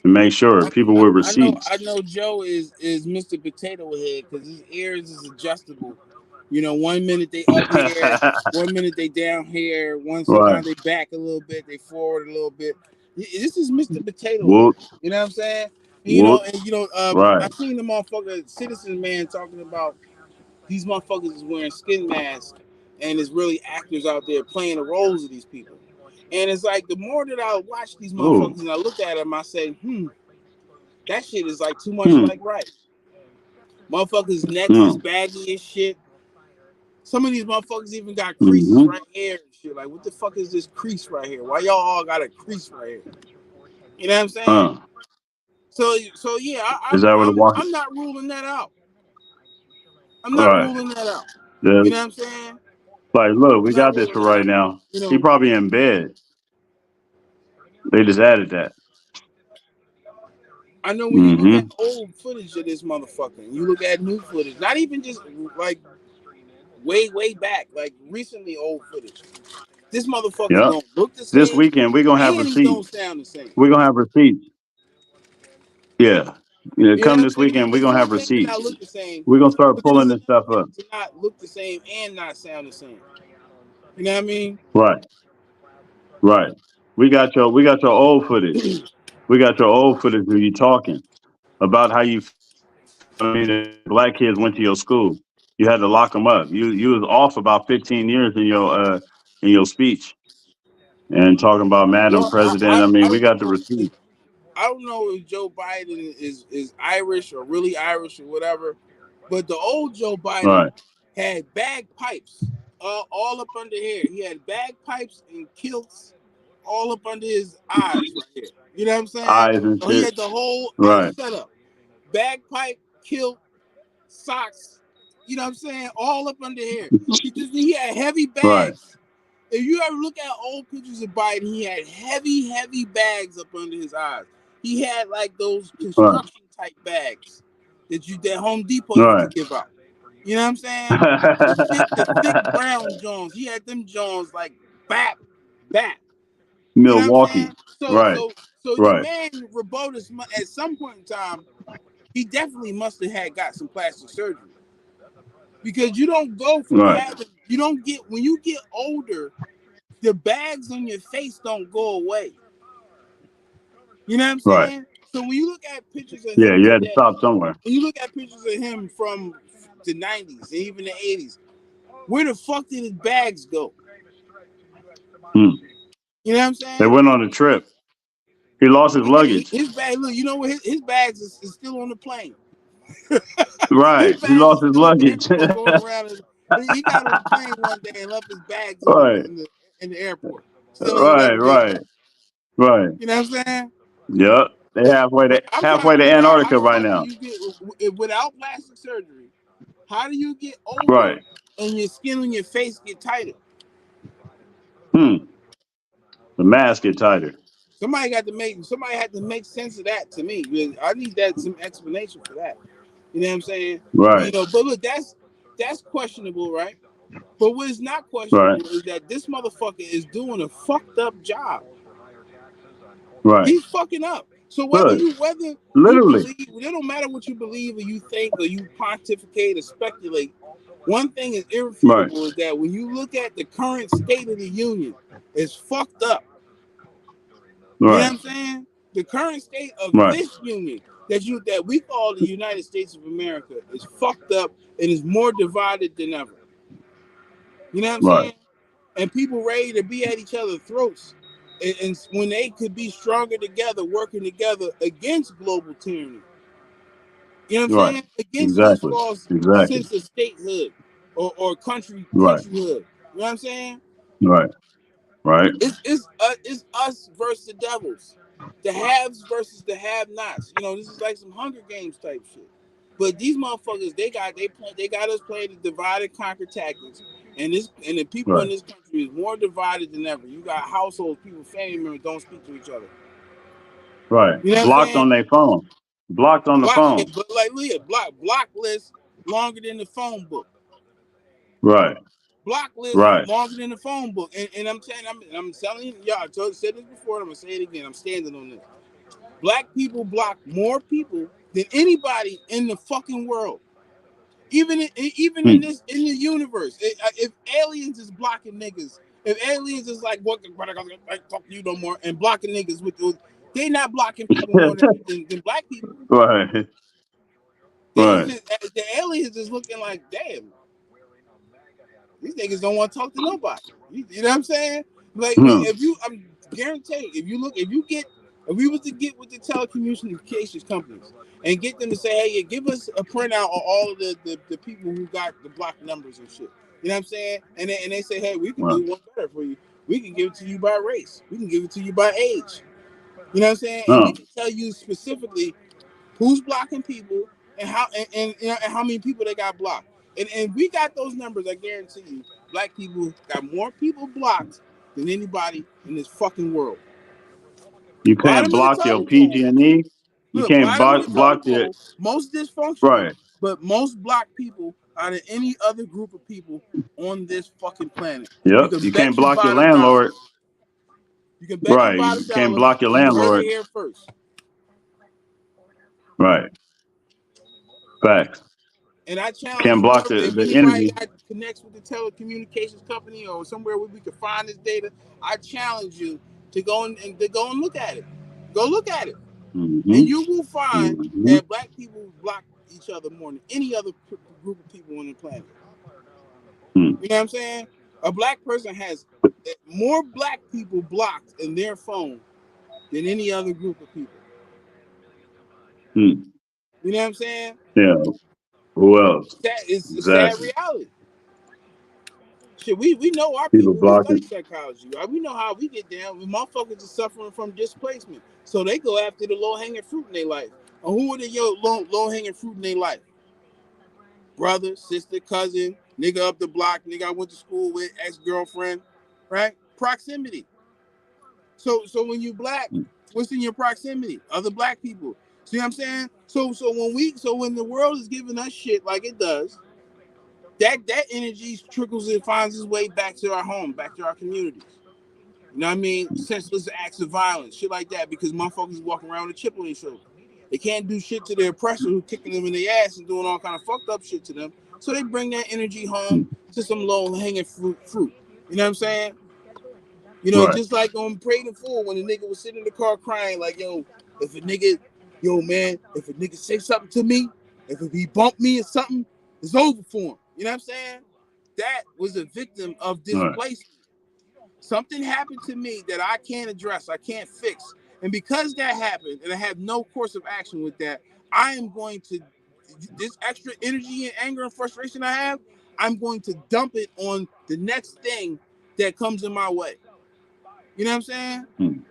to make sure people with receipts. I know Joe is Mr. Potato Head because his ears is adjustable. You know, 1 minute they up here, 1 minute they down here, sometimes they back a little bit, they forward a little bit. This is Mr. Potato Head. You know what I'm saying? I seen the motherfucker Citizen Man talking about these motherfuckers is wearing skin masks and it's really actors out there playing the roles of these people. And it's like the more that I watch these motherfuckers and I look at them, I say, that shit is like too much like right. Motherfuckers' necks is baggy as shit. Some of these motherfuckers even got creases right here and shit. Like, what the fuck is this crease right here? Why y'all all got a crease right here? You know what I'm saying? So yeah, I'm not ruling that out. I'm not ruling that out. You know what I'm saying? Like, look, we got this for right now. He probably in bed. They just added that. I know when you look at old footage of this motherfucker, and you look at new footage, not even just like way back, like recently old footage. This motherfucker don't look the same. This weekend we're gonna have receipts. Don't sound the same. We're gonna have receipts. Yeah. Come this weekend, we're gonna have receipts. We're gonna start pulling this stuff up. To not look the same and not sound the same. You know what I mean? Right. We got your old footage. We got your old footage of you talking about how you. I mean, the black kids went to your school. You had to lock them up. You was off about 15 years in your speech, and talking about Madam President. We got the receipt. I don't know if Joe Biden is Irish or really Irish or whatever, but the old Joe Biden had bagpipes all up under here. He had bagpipes and kilts all up under his eyes right here. You know what I'm saying? Eyes and He had the whole setup. Bagpipe, kilt, socks. You know what I'm saying? All up under here. He had heavy bags. If you ever look at old pictures of Biden, he had heavy bags up under his eyes. He had like those construction type bags that Home Depot used to give out. You know what I'm saying? the thick brown Jones. He had them Jones like bap. Milwaukee. You know so the man Robotus at some point in time, he definitely must have got some plastic surgery. Because you don't go from having, you don't get, when you get older, the bags on your face don't go away. You know what I'm saying? So when you look at pictures of him you had to stop somewhere. When you look at pictures of him from the 90s and even the 80s. Where the fuck did his bags go? You know what I'm saying? They went on a trip. He lost his luggage. His bag, look, you know what? His bags is still on the plane. Right. He lost his luggage. Going around he got on the plane one day and left his bags in the airport. Still ain't got right. You know what I'm saying? Yep. They halfway to Antarctica right now. Without plastic surgery, how do you get older right. and your skin on your face get tighter? The mask get tighter. Somebody had to make sense of that to me. I need some explanation for that. You know what I'm saying? Right. But look, that's questionable, right? But what is not questionable is that this motherfucker is doing a fucked up job. Right. He's fucking up. So whether you literally, believe, it don't matter what you believe or you think or you pontificate or speculate. One thing is irrefutable is that when you look at the current state of the union, it's fucked up. You know what I'm saying? The current state of this union that we call the United States of America is fucked up and is more divided than ever. You know what I'm saying? And people ready to be at each other's throats. And when they could be stronger together, working together against global tyranny. You know what I'm saying? Against this false sense of statehood or countryhood. You know what I'm saying? Right. It's us versus the devils. The haves versus the have-nots. This is like some Hunger Games type shit. But these motherfuckers, they got us playing the divide and conquer tactics. And the people in this country is more divided than ever. You got households, people, family members don't speak to each other. Right. You know blocked on their phone. Blocked on the phone. But like Leah, block list longer than the phone book. Right. Block list longer than the phone book. And I'm telling you, y'all, I said this before, I'm gonna say it again. I'm standing on this. Black people block more people than anybody in the fucking world. Even in the universe. If aliens is blocking niggas, if aliens is like what I talk to you no more and blocking niggas they not blocking people more than black people. Right. The aliens is looking like, damn, these niggas don't want to talk to nobody. You know what I'm saying? Like I'm guaranteed if we was to get with the telecommunications companies and get them to say, hey, give us a printout of all of the people who got the block numbers and shit. You know what I'm saying? And they say, hey, we can do one better for you. We can give it to you by race. We can give it to you by age. You know what I'm saying? And we can tell you specifically who's blocking people and how and how many people they got blocked. And we got those numbers, I guarantee you. Black people got more people blocked than anybody in this fucking world. You can't block your PG&E. You can't block your most dysfunctional, but most black people out of any other group of people on this fucking planet. Yep. You can't block your landlord. You can bet you can't block your landlord. Here first. Right. Facts. And I challenge can't block the energy. That connects with the telecommunications company or somewhere where we can find this data. I challenge you to go and look at it. Go look at it, and you will find that black people block each other more than any other group of people on the planet. You know what I'm saying? A black person has more black people blocked in their phone than any other group of people. You know what I'm saying? Yeah. Who else? It's a sad reality. Shit, we know our people study psychology. Right? We know how we get down. We motherfuckers are suffering from displacement. So they go after the low-hanging fruit in their life. And who are the low-hanging fruit in their life? Brother, sister, cousin, nigga up the block, nigga I went to school with, ex-girlfriend, right? Proximity. So when you black, what's in your proximity? Other black people. See what I'm saying? So when the world is giving us shit like it does, that energy trickles and finds its way back to our home, back to our communities. You know what I mean? Senseless acts of violence, shit like that, because motherfuckers walking around with a chip on their shoulder. They can't do shit to their oppressor who kicking them in the ass and doing all kind of fucked up shit to them. So they bring that energy home to some low-hanging fruit. You know what I'm saying? You know, just like on Prayed in Full when the nigga was sitting in the car crying like, if a nigga say something to me, if he bump me or something, It's over for him. You know what I'm saying? That was a victim of displacement. Something happened to me that I can't address, I can't fix. And because that happened, and I have no course of action with that, I am going to, this extra energy and anger and frustration I have, I'm going to dump it on the next thing that comes in my way. You know what I'm saying?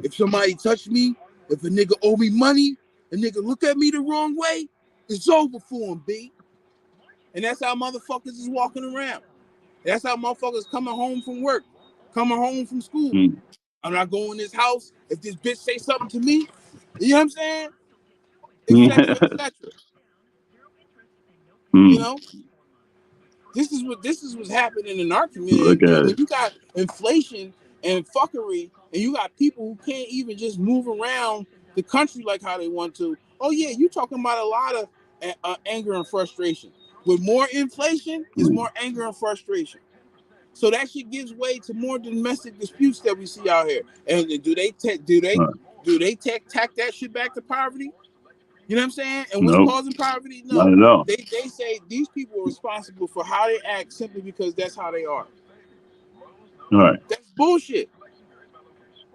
If somebody touched me, if a nigga owe me money, a nigga look at me the wrong way, it's over for him, B. And that's how motherfuckers is walking around. That's how motherfuckers coming home from work, coming home from school. I'm not going in this house. If this bitch say something to me, you know what I'm saying? Et cetera, et cetera. You know? This is what's happening in our community. When you got inflation and fuckery, and you got people who can't even just move around the country like how they want to. Oh yeah, you talking about a lot of anger and frustration. With more inflation, is more anger and frustration. So that shit gives way to more domestic disputes that we see out here. And do they tack that shit back to poverty? You know what I'm saying? And what's causing poverty? No. Not at all. They say these people are responsible for how they act simply because that's how they are. Right. That's bullshit.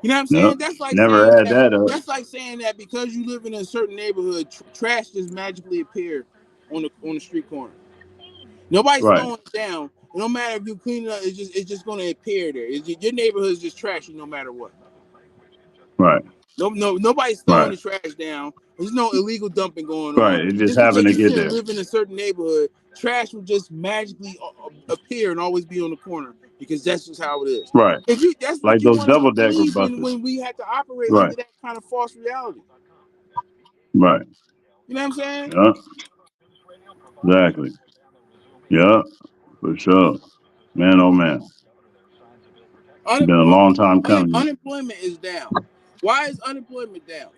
You know what I'm saying? Nope. That's like never saying had that up. That's like saying that because you live in a certain neighborhood, trash just magically appear on the street corner. Nobody's slowing it down. No matter if you clean it up, it's just going to appear there. Your neighborhood is just trashy no matter what. Right. Nobody's throwing the trash down. There's no illegal dumping going on. Right. It just happened to get there. Live in a certain neighborhood, trash will just magically appear and always be on the corner because that's just how it is. Right. That's like those double-decker buses. When we had to operate under that kind of false reality. Right. You know what I'm saying? Yeah. Exactly. Yeah. For sure. Man, oh man. It's been a long time coming. Unemployment is down. Why is unemployment down?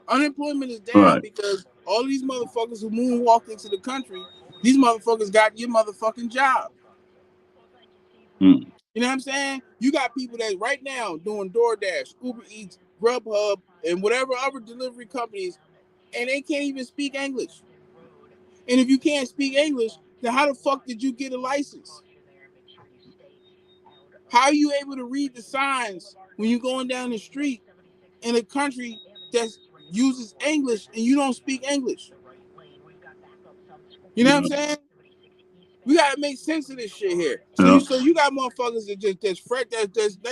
Unemployment is down because all these motherfuckers who moonwalked into the country, these motherfuckers got your motherfucking job. You know what I'm saying? You got people that right now doing DoorDash, Uber Eats, Grubhub, and whatever other delivery companies, and they can't even speak English. And if you can't speak English, then how the fuck did you get a license? How are you able to read the signs when you're going down the street in a country that uses English and you don't speak English? You know what I'm saying? We gotta make sense of this shit here. So you got motherfuckers that just fresh.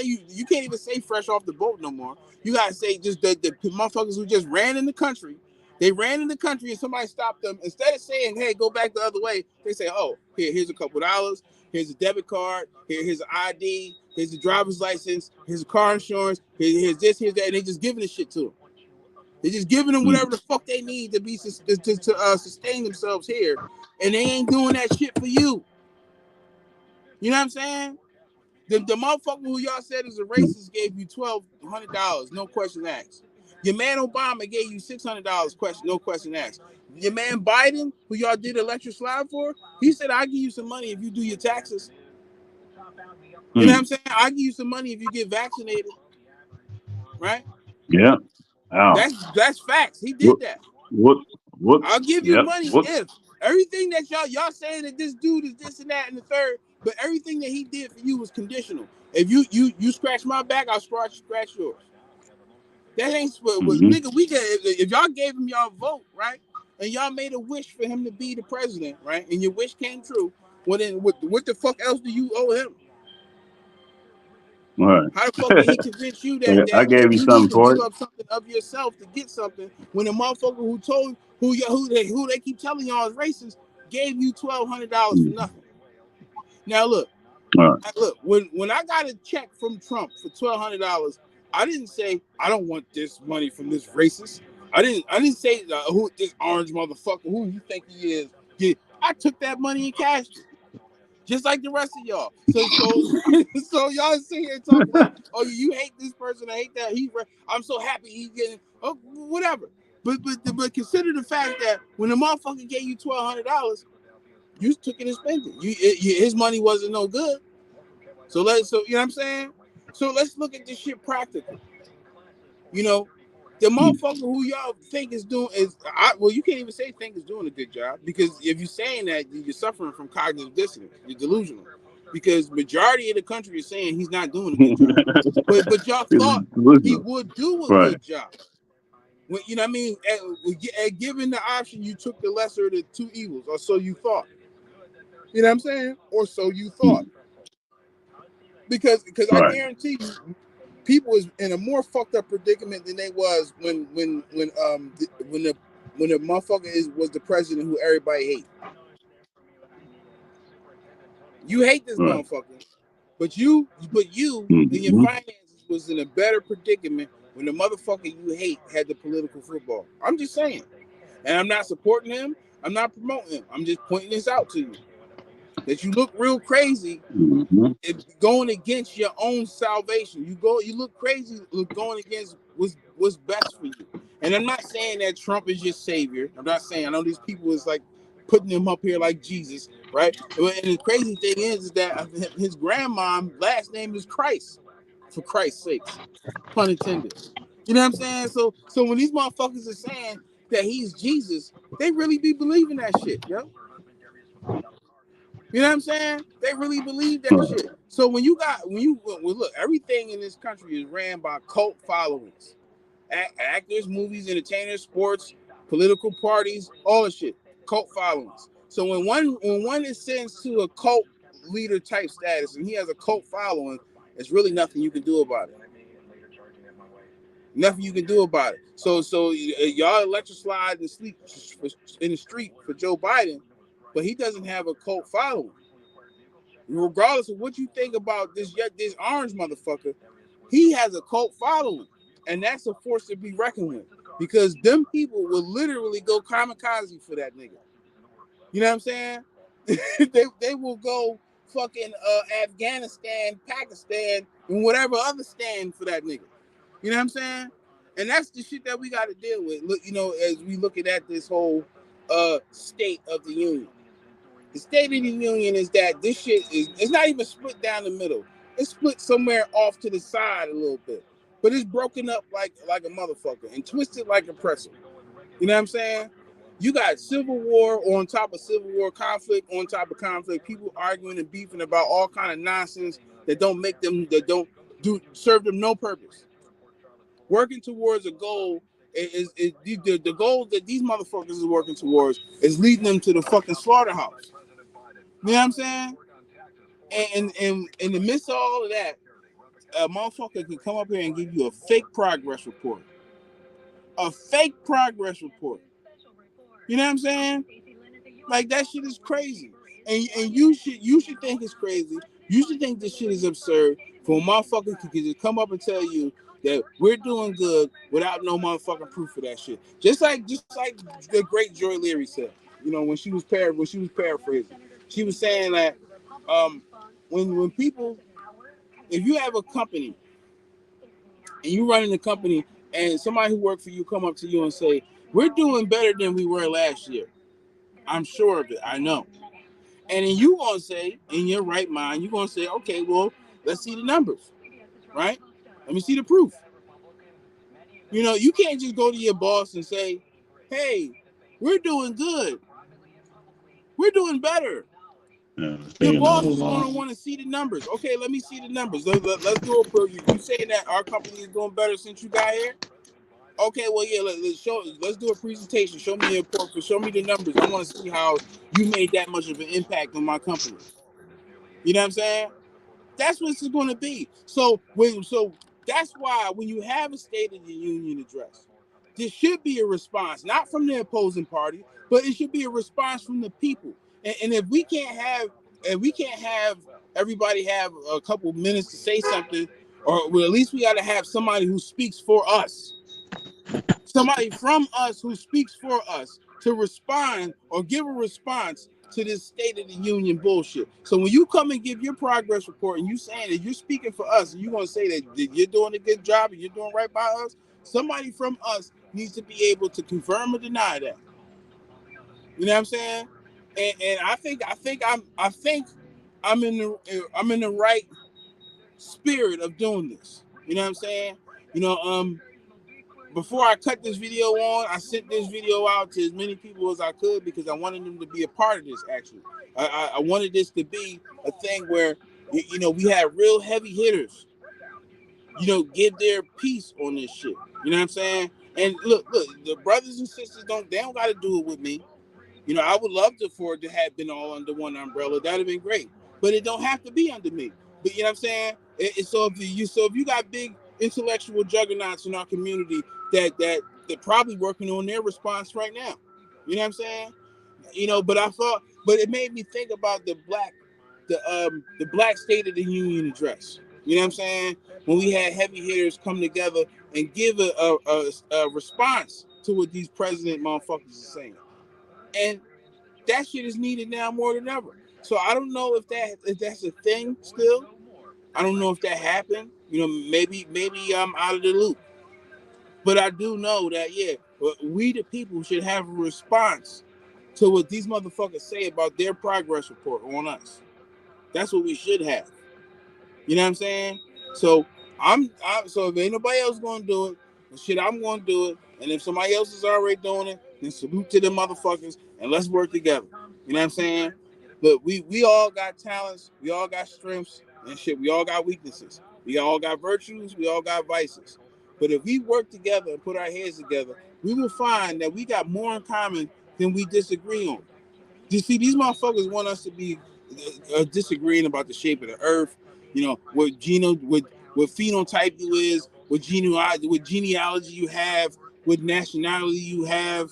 You can't even say fresh off the boat no more. You gotta say just the motherfuckers who just ran in the country. They ran in the country and somebody stopped them. Instead of saying, "Hey, go back the other way," they say, "Oh, here's a couple dollars. Here's a debit card. Here's an ID. Here's a driver's license. Here's a car insurance. Here's this. Here's that." And they just giving the shit to them. They're just giving them whatever the fuck they need to be to sustain themselves here, and they ain't doing that shit for you. You know what I'm saying? The motherfucker who y'all said is a racist gave you $1,200, no question asked. Your man Obama gave you $600, no question asked. Your man Biden, who y'all did electric slide for, he said, "I'll give you some money if you do your taxes." You know what I'm saying? I'll give you some money if you get vaccinated. Right? Yeah. Wow. That's facts. He did that. I'll give you money if everything that y'all saying that this dude is this and that and the third, but everything that he did for you was conditional. If you scratch my back, I'll scratch yours. That ain't nigga. If y'all gave him y'all vote, right, and y'all made a wish for him to be the president, right, and your wish came true, well then what the fuck else do you owe him? Right. How the fuck did he convince you that I gave you something for give up something of yourself to get something when the motherfucker who they keep telling y'all is racist gave you $1,200 for nothing? Now look, when I got a check from Trump for $1,200, I didn't say I don't want this money from this racist. I didn't say who this orange motherfucker who you think he is. I took that money and cashed it. Just like the rest of y'all. So y'all sit here and talk about, oh, you hate this person, I hate that. I'm so happy he's getting whatever. But consider the fact that when the motherfucker gave you $1,200, you took it and spent it. His money wasn't no good. So you know what I'm saying? So let's look at this shit practical. You know, The motherfucker who y'all think is doing well, you can't even say think is doing a good job, because if you're saying that, you're suffering from cognitive dissonance. You're delusional, because majority of the country is saying he's not doing a good job. but y'all thought he would do a good job. When, you know what I mean? Given the option, you took the lesser of the two evils, or so you thought. You know what I'm saying? Or so you thought. Because I guarantee you, people is in a more fucked up predicament than they was when the motherfucker was the president who everybody hate. You hate this motherfucker, but you and your finances was in a better predicament when the motherfucker you hate had the political football. I'm just saying, and I'm not supporting him. I'm not promoting him. I'm just pointing this out to you. That you look real crazy going against your own salvation. You look crazy going against what's best for you. And I'm not saying that Trump is your savior. I'm not saying, I know these people is like putting him up here like Jesus, right? And the crazy thing is that his grandmom last name is Christ, for Christ's sakes, pun intended. You know what I'm saying? So when these motherfuckers are saying that he's Jesus, they really be believing that shit, yo. You know what I'm saying? They really believe that shit. So when you look, everything in this country is ran by cult followings. Actors, movies, entertainers, sports, political parties, all the shit. Cult followings. So when one is sentenced to a cult leader type status and he has a cult following, there's really nothing you can do about it. Nothing you can do about it. So y'all electroslide and sleep in the street for Joe Biden, but he doesn't have a cult following. Regardless of what you think about this orange motherfucker, he has a cult following, and that's a force to be reckoned with, because them people will literally go kamikaze for that nigga. You know what I'm saying? they will go fucking Afghanistan, Pakistan, and whatever other stand for that nigga. You know what I'm saying? And that's the shit that we got to deal with. Look, as we looking at this whole state of the union. The state of the union is that this shit it's not even split down the middle. It's split somewhere off to the side a little bit. But it's broken up like a motherfucker and twisted like a pretzel. You know what I'm saying? You got civil war on top of civil war, conflict on top of conflict, people arguing and beefing about all kind of nonsense that don't serve them no purpose. Working towards a goal is the goal that these motherfuckers is working towards is leading them to the fucking slaughterhouse. You know what I'm saying? And in the midst of all of that, a motherfucker can come up here and give you a fake progress report. A fake progress report. You know what I'm saying? Like, that shit is crazy. And you should think it's crazy. You should think this shit is absurd for a motherfucker to just come up and tell you that we're doing good without no motherfucking proof of that shit. Just like the great Joy Leary said, when she was paraphrasing, she was saying that when people, if you have a company and you running the company and somebody who worked for you come up to you and say, we're doing better than we were last year. I'm sure of it. I know. And then you gonna say, in your right mind, you're gonna say, okay, well, let's see the numbers, right? Let me see the proof. You can't just go to your boss and say, hey, we're doing good. We're doing better. Your boss is going to want to see the numbers. Okay, let me see the numbers. Let's do a preview. You saying that our company is doing better since you got here? Okay, well, yeah, let's do a presentation. Show me your report. Show me the numbers. I want to see how you made that much of an impact on my company. You know what I'm saying? That's what it's going to be. So that's why when you have a State of the Union address, there should be a response, not from the opposing party, but it should be a response from the people. And if we can't have everybody have a couple minutes to say something, or at least we got to have somebody who speaks for us. Somebody from us who speaks for us to respond or give a response to this State of the Union bullshit. So when you come and give your progress report and you saying that you're speaking for us and you're going to say that you're doing a good job and you're doing right by us, somebody from us needs to be able to confirm or deny that. You know what I'm saying? And I think I'm in the right spirit of doing this. You know what I'm saying? before I cut this video on, I sent this video out to as many people as I could because I wanted them to be a part of this. Actually, I wanted this to be a thing where we had real heavy hitters, give their piece on this shit. You know what I'm saying? And look, the brothers and sisters don't got to do it with me. I would love for it to have been all under one umbrella. That'd have been great, but it don't have to be under me. But you know what I'm saying? So if you got big intellectual juggernauts in our community that they're probably working on their response right now. You know what I'm saying? But it made me think about the Black State of the Union address. You know what I'm saying? When we had heavy hitters come together and give a response to what these president motherfuckers are saying. And that shit is needed now more than ever. So I don't know if that's a thing still. I don't know if that happened. Maybe I'm out of the loop. But I do know that, we the people should have a response to what these motherfuckers say about their progress report on us. That's what we should have. You know what I'm saying? So so if ain't nobody else gonna do it, shit, I'm gonna do it. And if somebody else is already doing it, then salute to them motherfuckers and let's work together. You know what I'm saying? But we all got talents, we all got strengths and shit. We all got weaknesses. We all got virtues, we all got vices. But if we work together and put our heads together, we will find that we got more in common than we disagree on. You see, these motherfuckers want us to be disagreeing about the shape of the earth, what phenotype you is, what genealogy you have, what nationality you have,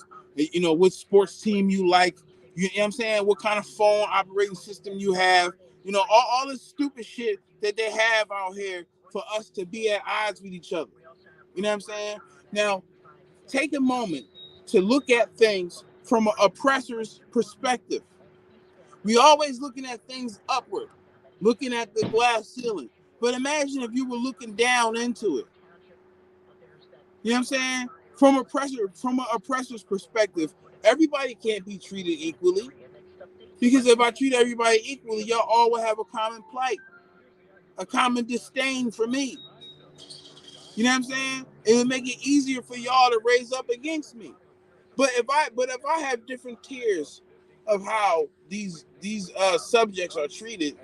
what sports team you like, you know what I'm saying, what kind of phone operating system you have, all this stupid shit that they have out here for us to be at odds with each other. You know what I'm saying? Now, take a moment to look at things from an oppressor's perspective. We always looking at things upward, looking at the glass ceiling. But imagine if you were looking down into it. You know what I'm saying? From an oppressor's perspective, everybody can't be treated equally. Because if I treat everybody equally, y'all all will have a common plight, a common disdain for me. You know what I'm saying? It would make it easier for y'all to raise up against me. But if I have different tiers of how these subjects are treated,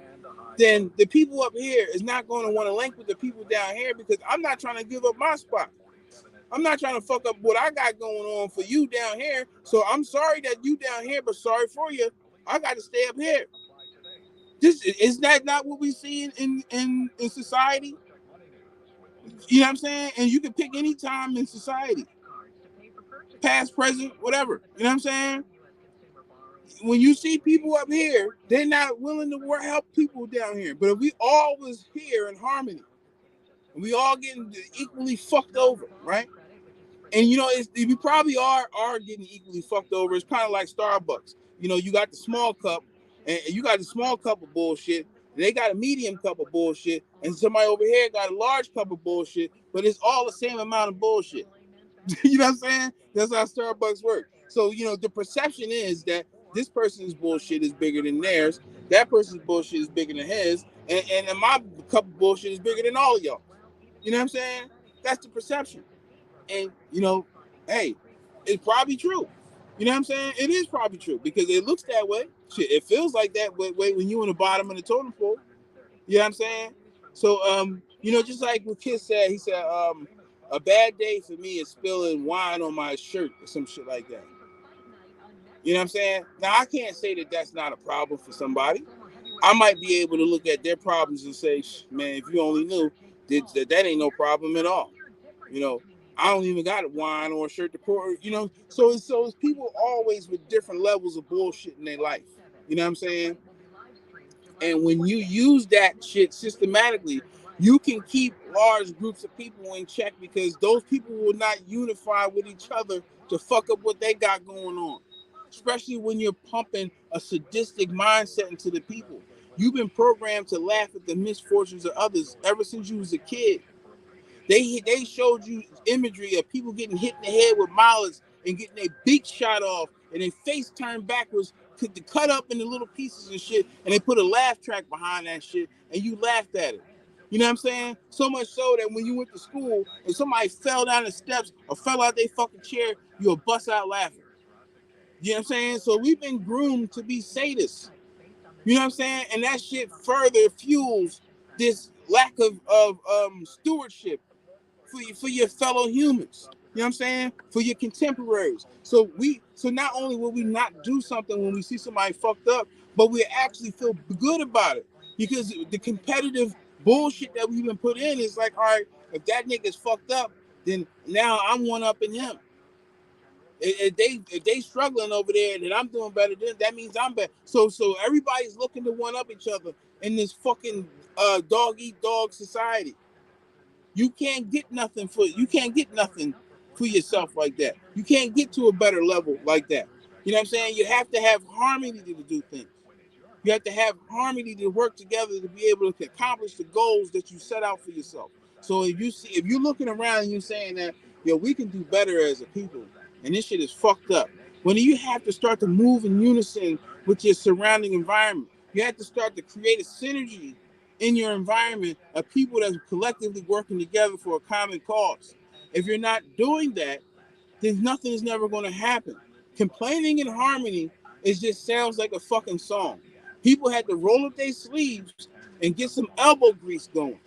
then the people up here is not going to want to link with the people down here because I'm not trying to give up my spot. I'm not trying to fuck up what I got going on for you down here. So I'm sorry that you down here, but sorry for you. I got to stay up here. Is that not what we see in society? You know what I'm saying? And you can pick any time in society. Past, present, whatever. You know what I'm saying? When you see people up here, they're not willing to help people down here. But if we all was here in harmony, and we all getting equally fucked over, right? And we probably are getting equally fucked over. It's kind of like Starbucks. You got the small cup, and you got the small cup of bullshit. They got a medium cup of bullshit, and somebody over here got a large cup of bullshit. But it's all the same amount of bullshit. You know what I'm saying? That's how Starbucks works. So the perception is that this person's bullshit is bigger than theirs. That person's bullshit is bigger than his, and my cup of bullshit is bigger than all of y'all. You know what I'm saying? That's the perception. And hey, it's probably true. You know what I'm saying? It is probably true because it looks that way. Shit, it feels like that way when you in the bottom of the totem pole. You know what I'm saying? So just like what Kiss said, he said, a bad day for me is spilling wine on my shirt or some shit like that. You know what I'm saying? Now, I can't say that that's not a problem for somebody. I might be able to look at their problems and say, man, if you only knew, that ain't no problem at all. I don't even got a wine or a shirt to pour, So it's people always with different levels of bullshit in their life. You know what I'm saying? And when you use that shit systematically, you can keep large groups of people in check because those people will not unify with each other to fuck up what they got going on. Especially when you're pumping a sadistic mindset into the people. You've been programmed to laugh at the misfortunes of others ever since you was a kid. They showed you imagery of people getting hit in the head with mallets and getting their beak shot off and their face turned backwards, cut up into little pieces and shit, and they put a laugh track behind that shit, and you laughed at it. You know what I'm saying? So much so that when you went to school and somebody fell down the steps or fell out their fucking chair, you'll bust out laughing. You know what I'm saying? So we've been groomed to be sadists. You know what I'm saying? And that shit further fuels this lack of stewardship for your fellow humans. You know what I'm saying? For your contemporaries. So not only will we not do something when we see somebody fucked up, but we actually feel good about it. Because the competitive bullshit that we've been put in is like, all right, if that nigga's fucked up, then now I'm one up in him. If they struggling over there and I'm doing better, then that means I'm better. So everybody's looking to one up each other in this fucking dog eat dog society. You can't get nothing for yourself like that. You can't get to a better level like that. You know what I'm saying? You have to have harmony to do things. You have to have harmony to work together to be able to accomplish the goals that you set out for yourself. So if you're looking around and you're saying that, yo, we can do better as a people, and this shit is fucked up. When you have to start to move in unison with your surrounding environment, you have to start to create a synergy in your environment of people that's collectively working together for a common cause. If you're not doing that, then nothing is never going to happen. Complaining in harmony just sounds like a fucking song. People had to roll up their sleeves and get some elbow grease going.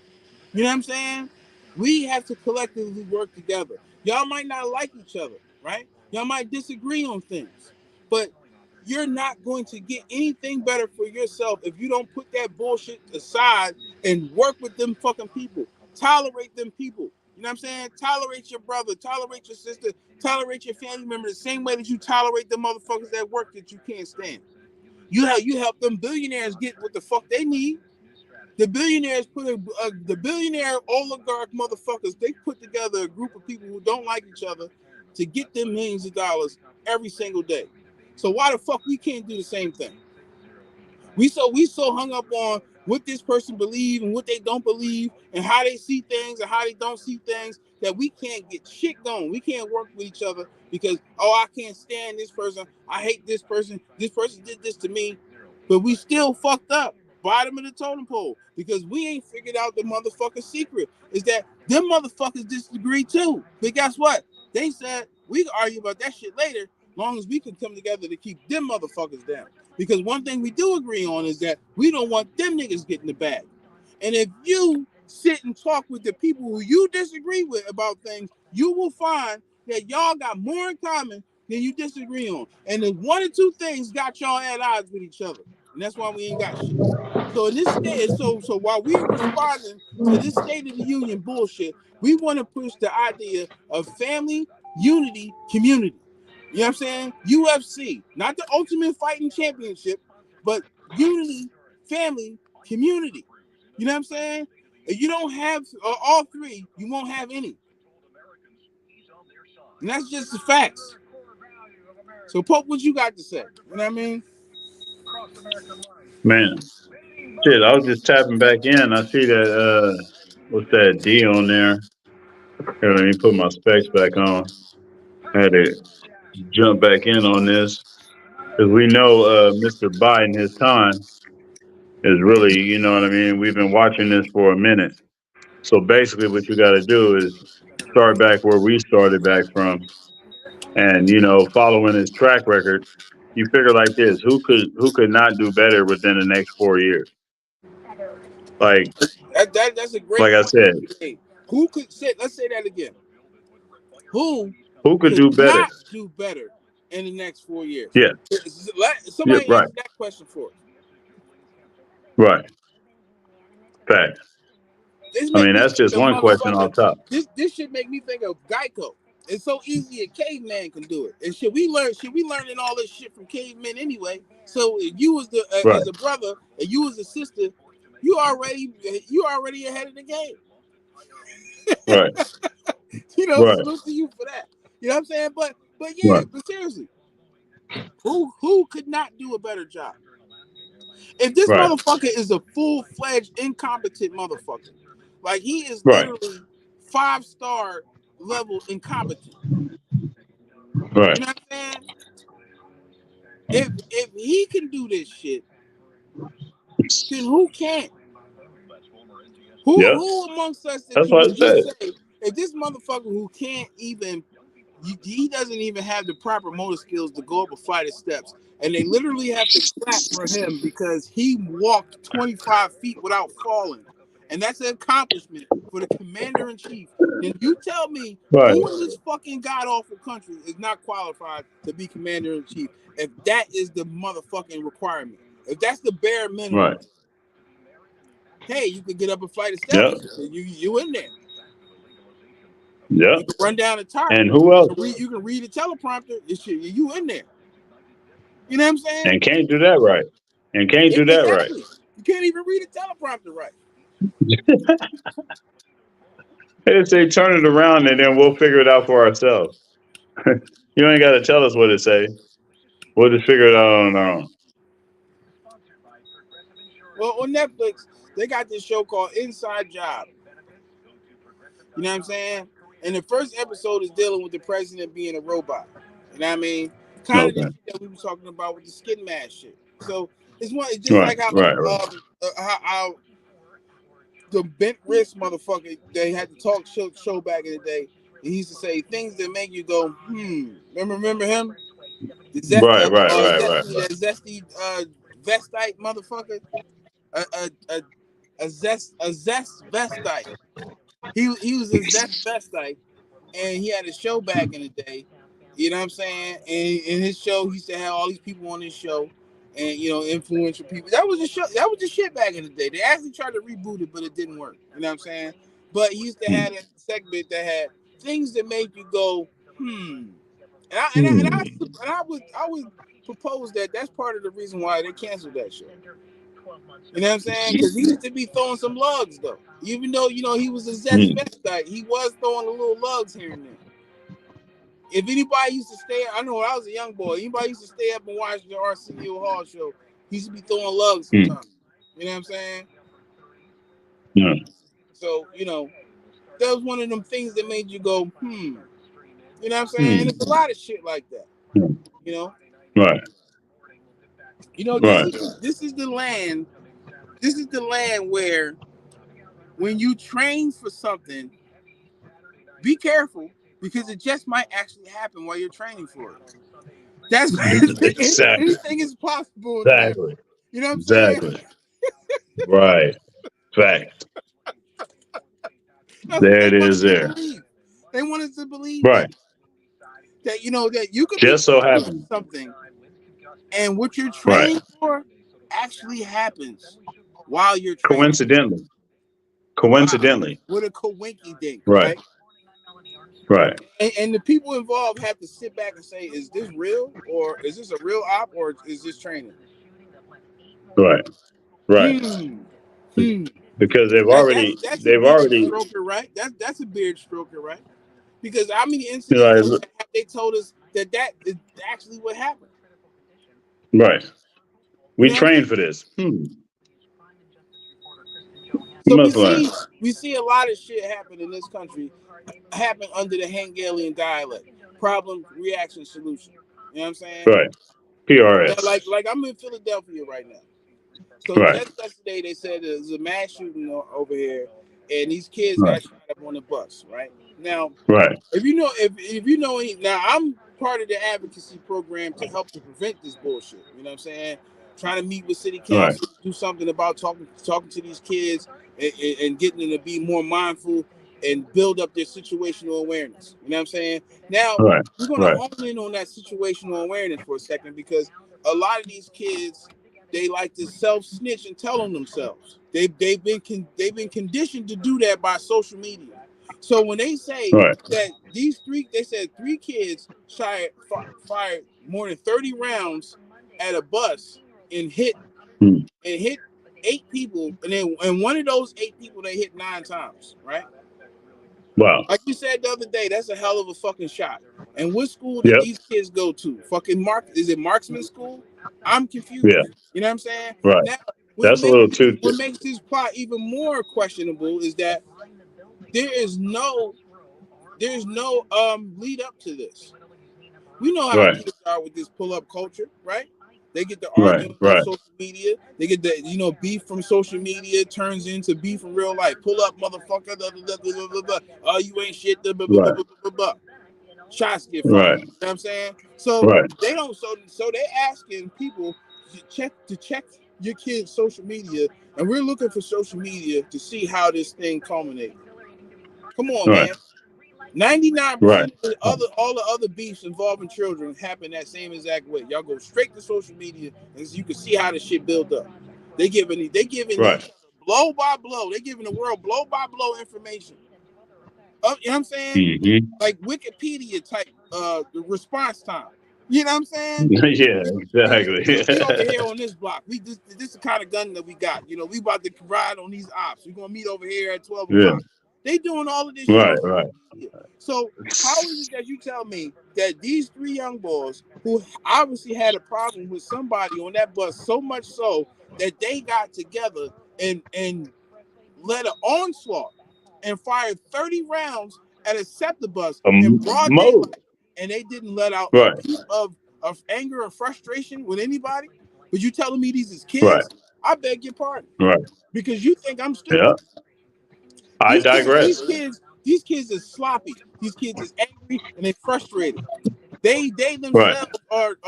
You know what I'm saying? We have to collectively work together. Y'all might not like each other, right? Y'all might disagree on things, but you're not going to get anything better for yourself if you don't put that bullshit aside and work with them fucking people. Tolerate them people. You know what I'm saying? Tolerate your brother, tolerate your sister, tolerate your family member the same way that you tolerate the motherfuckers at work that you can't stand. You help them billionaires get what the fuck they need. The billionaires the billionaire oligarch motherfuckers, they put together a group of people who don't like each other to get them millions of dollars every single day. So why the fuck we can't do the same thing? We so hung up on what this person believes and what they don't believe and how they see things and how they don't see things that we can't get shit going. We can't work with each other because, I can't stand this person. I hate this person. This person did this to me. But we still fucked up. Bottom of the totem pole. Because we ain't figured out the motherfucking secret. Is that them motherfuckers disagree too. But guess what? They said we can argue about that shit later, long as we can come together to keep them motherfuckers down. Because one thing we do agree on is that we don't want them niggas getting the bag. And if you sit and talk with the people who you disagree with about things, you will find that y'all got more in common than you disagree on. And then one or two things got y'all at odds with each other. And that's why we ain't got shit. So in this state, so while we're responding to this State of the Union bullshit, we want to push the idea of family, unity, community. You know what I'm saying? UFC, not the Ultimate Fighting Championship, but unity, family, community. You know what I'm saying? If you don't have all three, you won't have any. And that's just the facts. So, Pope, what you got to say? You know what I mean? Man, shit, I was just tapping back in. I see that, what's that D on there? Here, let me put my specs back on. I had to jump back in on this because we know Mr. Biden, his time is really, you know what I mean? We've been watching this for a minute. So basically what you got to do is start back where we started back from. And, following his track record, you figure like this, who could not do better within the next 4 years? Like, that's a great like I said, who could say, let's say that again. Who could do better? Not do better in the next 4 years? Yeah. Somebody answer that question for us. Right. Fact. I mean, that's just one question off top. This should make me think of Geico. It's so easy a caveman can do it. And should we learning all this shit from cavemen anyway? So if you was as a brother and you was a sister, you already ahead of the game. Right. Salute to you for that. You know what I'm saying? But yeah, but seriously, who could not do a better job? If this motherfucker is a full-fledged incompetent motherfucker, like he is literally 5-star level incompetent. Right. You know what I'm saying? If he can do this shit, then who can't? Who amongst us that That's you what I would said. just say, if this motherfucker who can't even, he doesn't even have the proper motor skills to go up a flight of steps, and they literally have to clap for him because he walked 25 feet without falling, and that's an accomplishment for the commander-in-chief. Then you tell me Right. who in this fucking god-awful country is not qualified to be commander-in-chief if that is the motherfucking requirement, if that's the bare minimum. Right. Hey, you could get up a flight of steps. Yep. You in there. Yep. You can run down the target. And who else? You can read a teleprompter. You in there. You know what I'm saying? And can't do that right. And can't do that right. You can't even read a teleprompter right. They say turn it around and then we'll figure it out for ourselves. You ain't got to tell us what it say. We'll just figure it out on our own. Well, on Netflix, they got this show called Inside Job. You know what I'm saying? And the first episode is dealing with the president being a robot. You know what I mean? Kind of the shit that we were talking about with the skin mask shit. So it's just like how the bent wrist motherfucker, they had the talk show back in the day. He used to say things that make you go, Remember him? The zesty, right. The zesty vestite motherfucker. A zest vestite. He was a zest vestite, and he had a show back in the day. You know what I'm saying? And in his show, he used to have all these people on his show, and influential people. That was the show. That was the shit back in the day. They actually tried to reboot it, but it didn't work. You know what I'm saying? But he used to have a segment that had things that made you go, And I would propose that that's part of the reason why they canceled that show. You know what I'm saying? Because he used to be throwing some lugs, though. Even though, he was a zest vestite, he was throwing a little lugs here and there. If anybody used to stay, I know when I was a young boy, anybody used to stay up and watch the Arsenio Hall show, he used to be throwing lugs sometimes. You know what I'm saying? Yeah. So, that was one of them things that made you go, You know what I'm saying? And there's a lot of shit like that. Right. This is the land. This is the land where when you train for something, be careful because it just might actually happen while you're training for it. That's exactly. Anything is possible. Exactly. You know what I'm saying? Exactly. Right. Fact. There it is. There. They wanted to believe right. that that you could just so happen something, and what you're training for actually happens while you're training. Coincidentally. Wow. What a coinky dink, right? Right. And the people involved have to sit back and say, is this real? Or is this a real op? Or is this training? Right. Right. Because they've already stroker, right? That's a beard stroker, right? Because how many incidents have they told us that is actually what happened? Right. We trained for this. So we see a lot of shit happen in this country happen under the Hungarian dialect. Problem, reaction, solution. You know what I'm saying? Right. PRS. Like I'm in Philadelphia right now. So just yesterday they said there's a mass shooting over here, and these kids got shot up on the bus. Right now, if you know, now I'm part of the advocacy program to help to prevent this bullshit. You know what I'm saying? Trying to meet with city council, do something about talking to these kids and getting them to be more mindful and build up their situational awareness. You know what I'm saying? Now we're going to hone in on that situational awareness for a second, because a lot of these kids, they like to self-snitch and tell on themselves. They've been conditioned to do that by social media. So when they say that they said 3 kids fired more than 30 rounds at a bus and hit 8 people, and one of those 8 people they hit 9 times, right? Wow. Like you said the other day, that's a hell of a fucking shot. And what school did these kids go to? Fucking is it marksman school? I'm confused. Yeah. You know what I'm saying? Right. Now, that's a little too. What makes this plot even more questionable is that there's no lead up to this. We know how kids are with this pull-up culture, right? They get the argument on social media. They get the beef from social media turns into beef from real life. Pull up, motherfucker. Blah, blah, blah, blah, blah. Oh, you ain't shit. Blah, blah, blah, blah, blah, blah. Shots get fired. You know what I'm saying? So they don't. So they asking people to check your kids' social media, and we're looking for social media to see how this thing culminates. Come on, man. 99% of all the other beefs involving children happen that same exact way. Y'all go straight to social media, and you can see how the shit build up. They giving each other blow by blow. They giving the world blow by blow information. You know what I'm saying? Mm-hmm. Like Wikipedia type the response time. You know what I'm saying? Yeah, exactly. We over here on this block. This is the kind of gun that we got. You know, we about to ride on these ops. We're gonna meet over here at 12 o'clock. They doing all of this shit. Right. So how is it that you tell me that these 3 young boys who obviously had a problem with somebody on that bus so much so that they got together and led an onslaught and fired 30 rounds at a SEPTA bus in broad daylight, and they didn't let out a peep of anger or frustration with anybody? But you telling me these is kids? I beg your pardon. Because you think I'm stupid. Yeah. I digress. These kids is sloppy. These kids is angry and they frustrated. They themselves are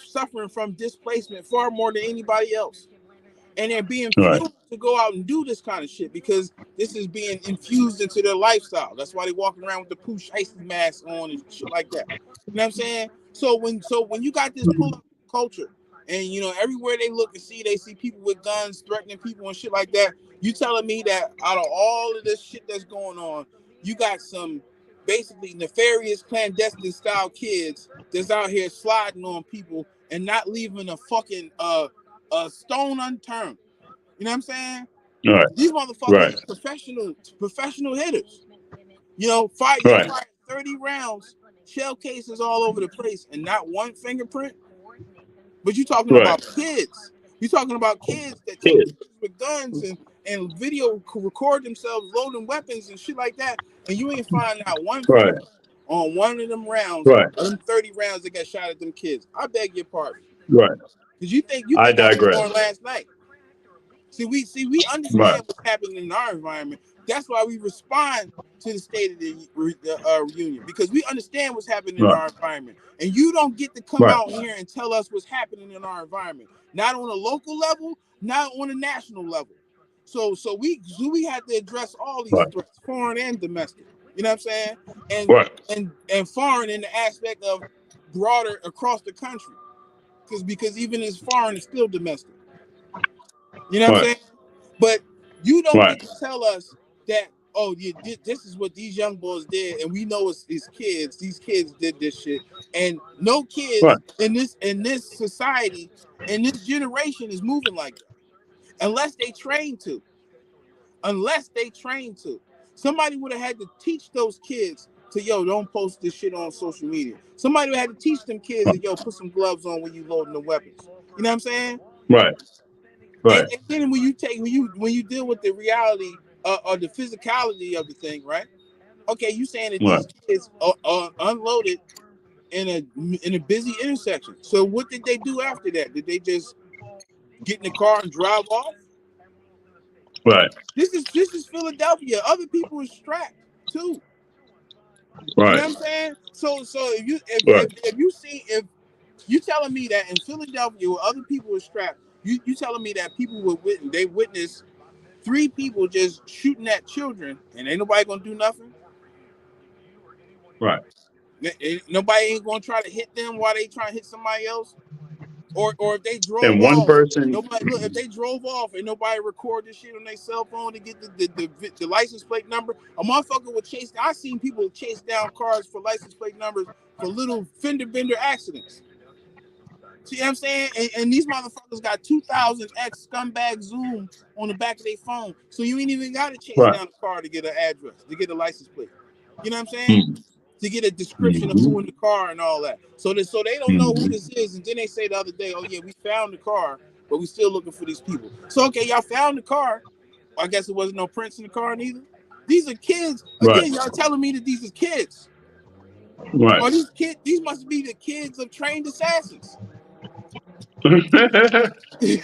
suffering from displacement far more than anybody else. And they're being fueled to go out and do this kind of shit because this is being infused into their lifestyle. That's why they walk around with the Pooh Shiesty mask on and shit like that. You know what I'm saying? So when you got this pull-up culture and everywhere they look and see, they see people with guns threatening people and shit like that, you telling me that out of all of this shit that's going on, you got some basically nefarious clandestine style kids that's out here sliding on people and not leaving a fucking a stone unturned. You know what I'm saying? These motherfuckers are professional hitters. Fired 30 rounds, shell cases all over the place, and not one fingerprint. But you talking about kids. You talking about kids that take pictures with guns and video record themselves loading weapons and shit like that, and you ain't finding out one fingerprint on one of them rounds, them 30 rounds that got shot at them kids. I beg your pardon. Because you think I digress. On last night. See, we understand what's happening in our environment. That's why we respond to the State of the Union, because we understand what's happening in our environment. And you don't get to come out here and tell us what's happening in our environment. Not on a local level, not on a national level. So we have to address all these threats, foreign and domestic. You know what I'm saying? And foreign in the aspect of broader across the country. Because even as foreign, it's still domestic. You know what I'm saying? But you don't get to tell us that, this is what these young boys did, and we know it's kids. These kids did this shit, and no kids in this society, in this generation, is moving like that, unless they train to. Somebody would have had to teach those kids to, don't post this shit on social media. Somebody would have had to teach them kids that, put some gloves on when you loading the weapons. You know what I'm saying? And then when you deal with the reality or the physicality of the thing, right? Okay, you saying that these kids are unloaded in a busy intersection. So what did they do after that? Did they just get in the car and drive off? This is Philadelphia. Other people are strapped too. You know what I'm saying? So if you telling me that in Philadelphia where other people were strapped, you telling me that people witnessed 3 people just shooting at children and ain't nobody gonna do nothing? Nobody ain't gonna try to hit them while they trying to hit somebody else? Or if they drove off, if they drove off and nobody recorded this shit on their cell phone to get the license plate number, a motherfucker would chase. I seen people chase down cars for license plate numbers for little fender bender accidents. See what I'm saying? And these motherfuckers got 2000X scumbag zoom on the back of their phone, so you ain't even got to chase down the car to get an address, to get a license plate. You know what I'm saying? To get a description of who in the car and all that. So they don't know who this is. And then they say the other day, oh yeah, we found the car, but we still looking for these people. So okay, y'all found the car. I guess it wasn't no prints in the car neither. These are kids. Again, y'all telling me that these are kids. Or these must be the kids of trained assassins.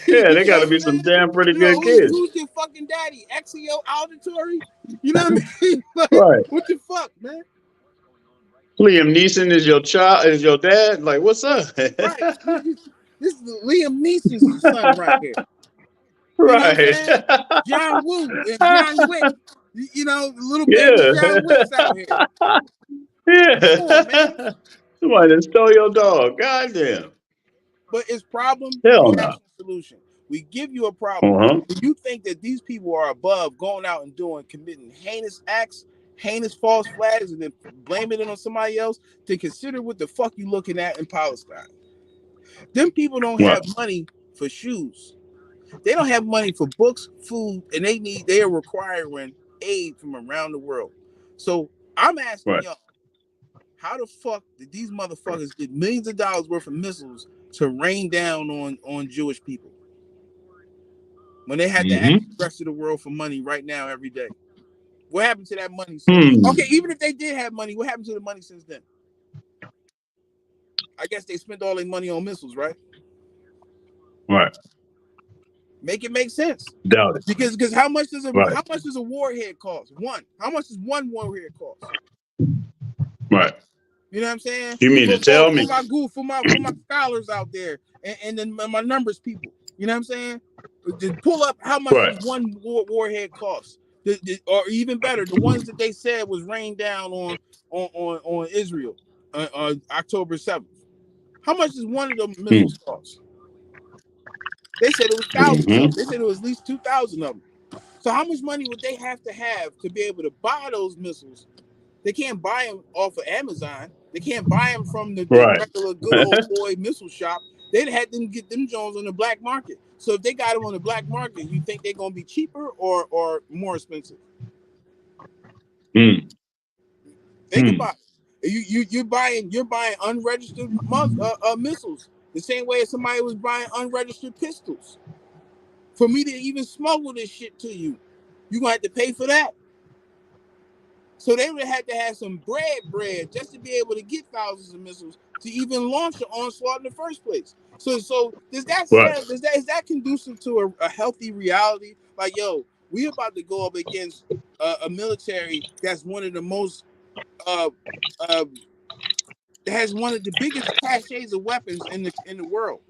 Yeah, they got to be some damn pretty good kids. Who's your fucking daddy? Exio Auditory? You know what I mean? Like, right. What the fuck, man? Liam Neeson is your child, is your dad? Like, what's up? Right. This is Liam Neeson's son right here. You know what I'm right. saying? John Woo and John Wick. You know, the little baby John Wick's out here. Yeah. Come on, man. Somebody done stole your dog. Goddamn. But it's problem, Hell reaction, solution. We give you a problem. Uh-huh. Do you think that these people are above going out and committing heinous acts, heinous false flags, and then blaming it on somebody else to consider what the fuck you looking at in Palestine? Them people don't have money for shoes. They don't have money for books, food, and they are requiring aid from around the world. So I'm asking y'all, how the fuck did these motherfuckers get millions of dollars worth of missiles to rain down on Jewish people when they had to ask the rest of the world for money right now every day? What happened to that money since? Okay, even if they did have money, what happened to the money since then? I guess they spent all their money on missiles, right? Right. Make it make sense. Doubt it. Because how much does a warhead cost? One. How much does one warhead cost? Right. You know what I'm saying? You mean to tell me? For my scholars out there and then my numbers people. You know what I'm saying? To pull up how much does one warhead cost? Or even better, the ones that they said was rained down on Israel on October 7th. How much does one of them missiles cost? They said it was thousands of them. They said it was at least 2,000 of them. So how much money would they have to be able to buy those missiles? They can't buy them off of Amazon. They can't buy them from the regular good old boy missile shop. They'd had them get them Jones on the black market. So if they got them on the black market, you think they're gonna be cheaper or more expensive? Think about it. You're buying unregistered missiles the same way as somebody was buying unregistered pistols. For me to even smuggle this shit to you, you're gonna have to pay for that. So they would have had to have some bread just to be able to get thousands of missiles to even launch the onslaught in the first place. So does that sound, is that conducive to a healthy reality? Like, yo, we about to go up against a military that's one of the most that has one of the biggest caches of weapons in the world,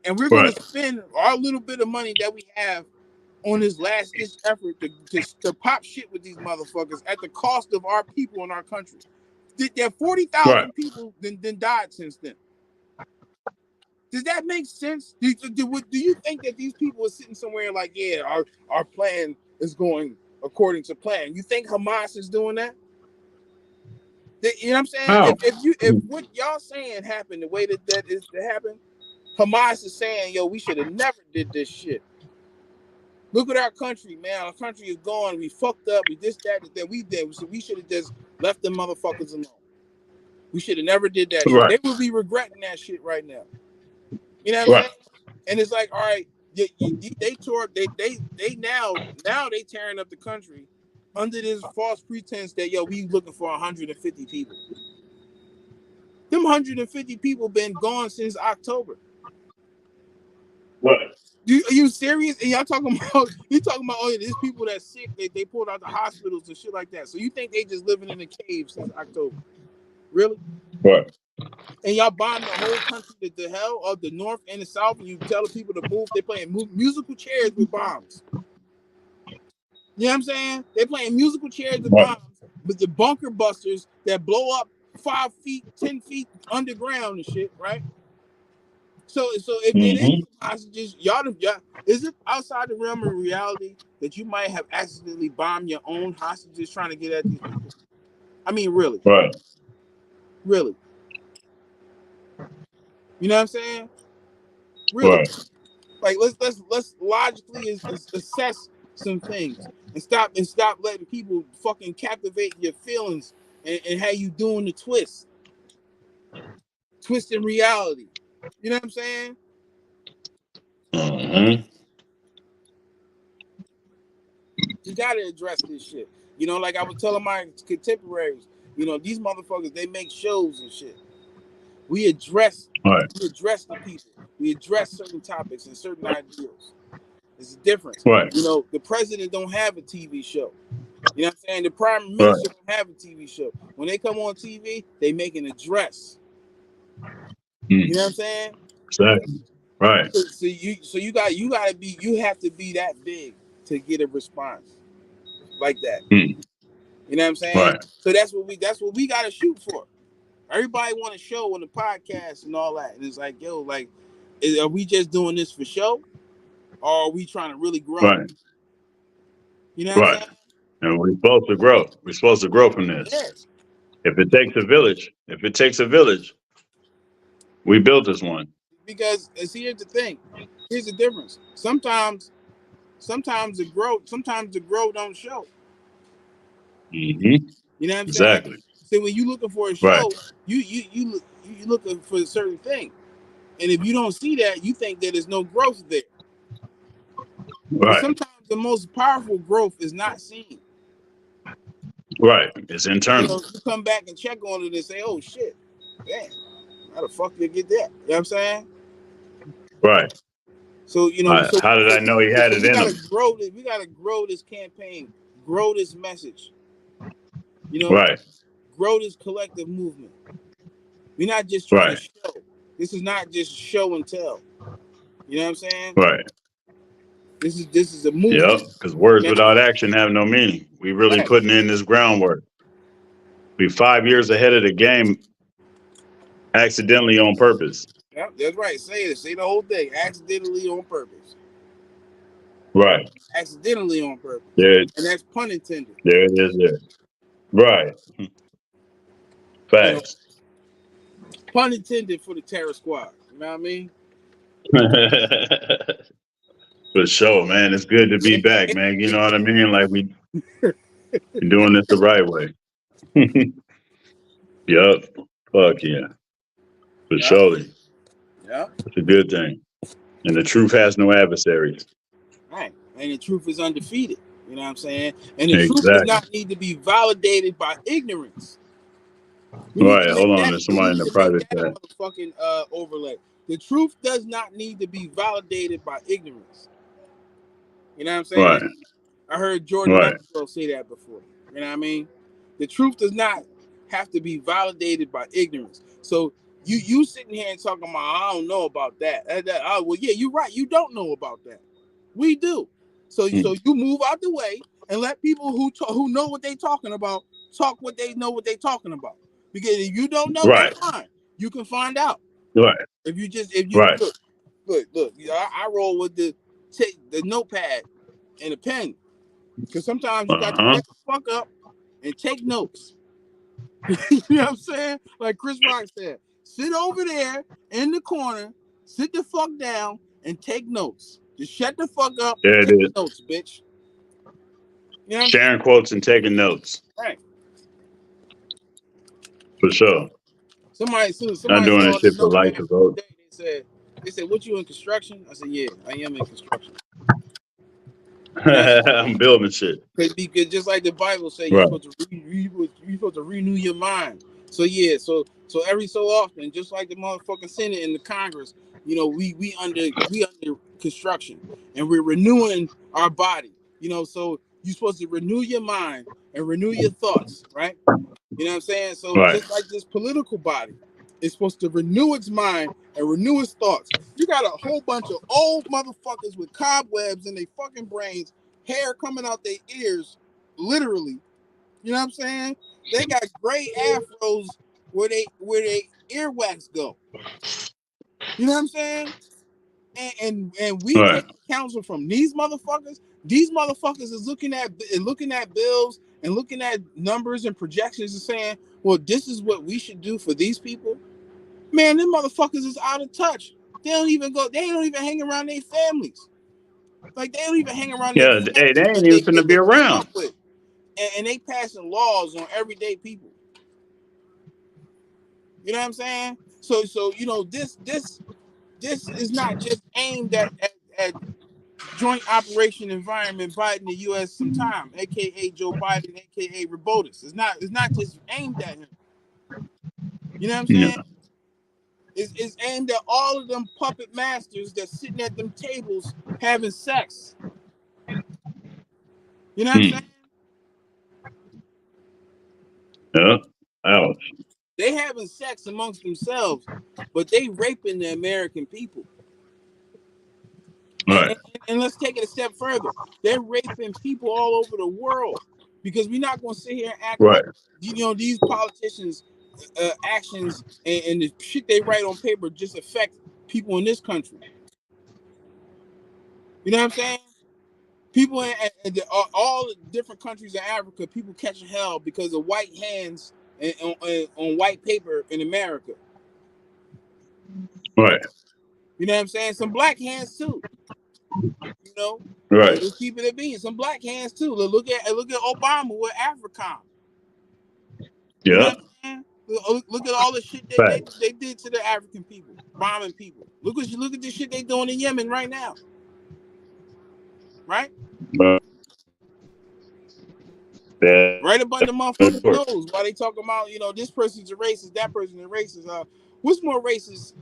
and we're going to spend our little bit of money that we have on this last ditch effort to pop shit with these motherfuckers at the cost of our people in our country. There 40,000 people then died since then. Does that make sense? Do you think that these people are sitting somewhere like, yeah, our plan is going according to plan? You think Hamas is doing that? You know what I'm saying? If what y'all saying happened the way that is to happen, Hamas is saying, yo, we should have never did this shit. Look at our country, man. Our country is gone. We fucked up. We this, that, that we did. So we should have just left them motherfuckers alone. We should have never did that shit. They would be regretting that shit right now. You know what I'm saying? And it's like, all right, now they tearing up the country under this false pretense that, yo, we looking for 150 people. Them 150 people been gone since October. What? Are you serious? And y'all talking about oh yeah, there's people that's sick, they pulled out the hospitals and shit like that. So you think they just living in a cave since October? Really? What? And y'all bomb the whole country to the hell of the north and the south, and you telling people to move. They playing musical chairs with bombs. You know what I'm saying? They playing musical chairs with bombs, but the bunker busters that blow up 5 feet, 10 feet underground and shit, right? So if it is hostages, y'all, is it outside the realm of reality that you might have accidentally bombed your own hostages trying to get at these people? I mean, really? Really? You know what I'm saying? Really? Like let's logically assess some things and stop letting people fucking captivate your feelings and how you doing the twisting reality. You know what I'm saying? You gotta address this shit. You know, like I was telling my contemporaries, you know, these motherfuckers, they make shows and shit. We address Right. the people. We address certain topics and certain ideals. There's a difference. Right. You know, the president don't have a TV show. You know what I'm saying? The prime minister don't have a TV show. When they come on TV, they make an address. You know what I'm saying? Exactly. Right. So you have to be that big to get a response like that. You know what I'm saying? Right. So that's what we gotta shoot for. Everybody want to show on the podcast and all that, and it's like, yo, like, are we just doing this for show, or are we trying to really grow? Right. You know what I'm saying? And we're supposed to grow. We're supposed to grow from this. Yes. If it takes a village, we built this one. Because here's the thing. Here's the difference. Sometimes the growth don't show. Mm-hmm. You know what I'm Exactly. saying? So when you looking for a show, you looking for a certain thing, and if you don't see that, you think that there's no growth there. Right. But sometimes the most powerful growth is not seen. Right. It's internal. You know, you come back and check on it and say, "Oh shit, damn, how the fuck did you get that?" You know what I'm saying? Right. So you know, how did I know he had it in him? We gotta grow this campaign, grow this message. You know, right. Grow this collective movement. We're not just trying to show. This is not just show and tell. You know what I'm saying? Right. This is a movement. Yep. Because words without action have no meaning. We really putting in this groundwork. We 5 years ahead of the game, accidentally on purpose. Yep, that's right. Say it. Say the whole thing. Accidentally on purpose. Right. Accidentally on purpose. Yeah. And that's pun intended. There it is there. Right. Facts. You know, pun intended for the terror squad. You know what I mean? For sure, man. It's good to be back, man. You know what I mean? Like we doing this the right way. Yup. Fuck yeah. For sure. Yeah. It's a good thing. And the truth has no adversaries. Right. And the truth is undefeated. You know what I'm saying? And the truth does not need to be validated by ignorance. Right. Hold on. There's somebody in the private chat. Fucking overlay. The truth does not need to be validated by ignorance. You know what I'm saying? Right. I heard Jordan Maxwell say that before. You know what I mean? The truth does not have to be validated by ignorance. So you sitting here and talking about, I don't know about that. Well, yeah, you're right. You don't know about that. We do. So you move out the way and let people who know what they talking about talk what they know what they talking about. Because if you don't know, that's fine. You can find out. Right. If you look, I roll with the notepad and a pen. Because sometimes you got to get the fuck up and take notes. You know what I'm saying? Like Chris Rock said, sit over there in the corner, sit the fuck down and take notes. Just shut the fuck up. There it is. Notes, bitch. You know sharing quotes and taking notes. Right. For sure. Somebody not doing this shit for life to vote. They said, what, you in construction? I said, yeah, I am in construction. I'm building shit. Because just like the Bible says, you're supposed to renew your mind. So yeah, so every so often, just like the motherfucking Senate and the Congress, you know, we under construction and we're renewing our body. You know, so you're supposed to renew your mind and renew your thoughts, right? You know what I'm saying? So just like this political body is supposed to renew its mind and renew its thoughts. You got a whole bunch of old motherfuckers with cobwebs in their fucking brains, hair coming out their ears, literally. You know what I'm saying? They got gray afros where they earwax go. You know what I'm saying? And we take counsel from these motherfuckers. These motherfuckers is looking at bills and looking at numbers and projections and saying, well, this is what we should do for these people. Man, them motherfuckers is out of touch. They don't even hang around their families. Like they don't even hang around their families. Hey, they ain't even finna be around. And they passing laws on everyday people. You know what I'm saying? So you know, this is not just aimed at Joint Operation Environment Biden the U.S. some time, aka Joe Biden, aka Robotus. It's not just aimed at him. You know what I'm saying? is aimed at all of them puppet masters that's sitting at them tables having sex. You know what I'm saying? Yeah. Ouch. They having sex amongst themselves, but they raping the American people. Right. And let's take it a step further. They're raping people all over the world because we're not going to sit here and act like, these politicians' actions and the shit they write on paper just affect people in this country. You know what I'm saying? People in all the different countries in Africa, people catching hell because of white hands on white paper in America. Right. You know what I'm saying? Some black hands too. You know, right. Let's keep it at being some black hands too. Look at Obama with AFRICOM. Yeah. You know what I'm saying? Look at all the shit they did to the African people, bombing people. Look at the shit they doing in Yemen right now. Right? Right up under motherfuckers' nose while they talking about, this person's a racist, that person's a racist. What's more racist?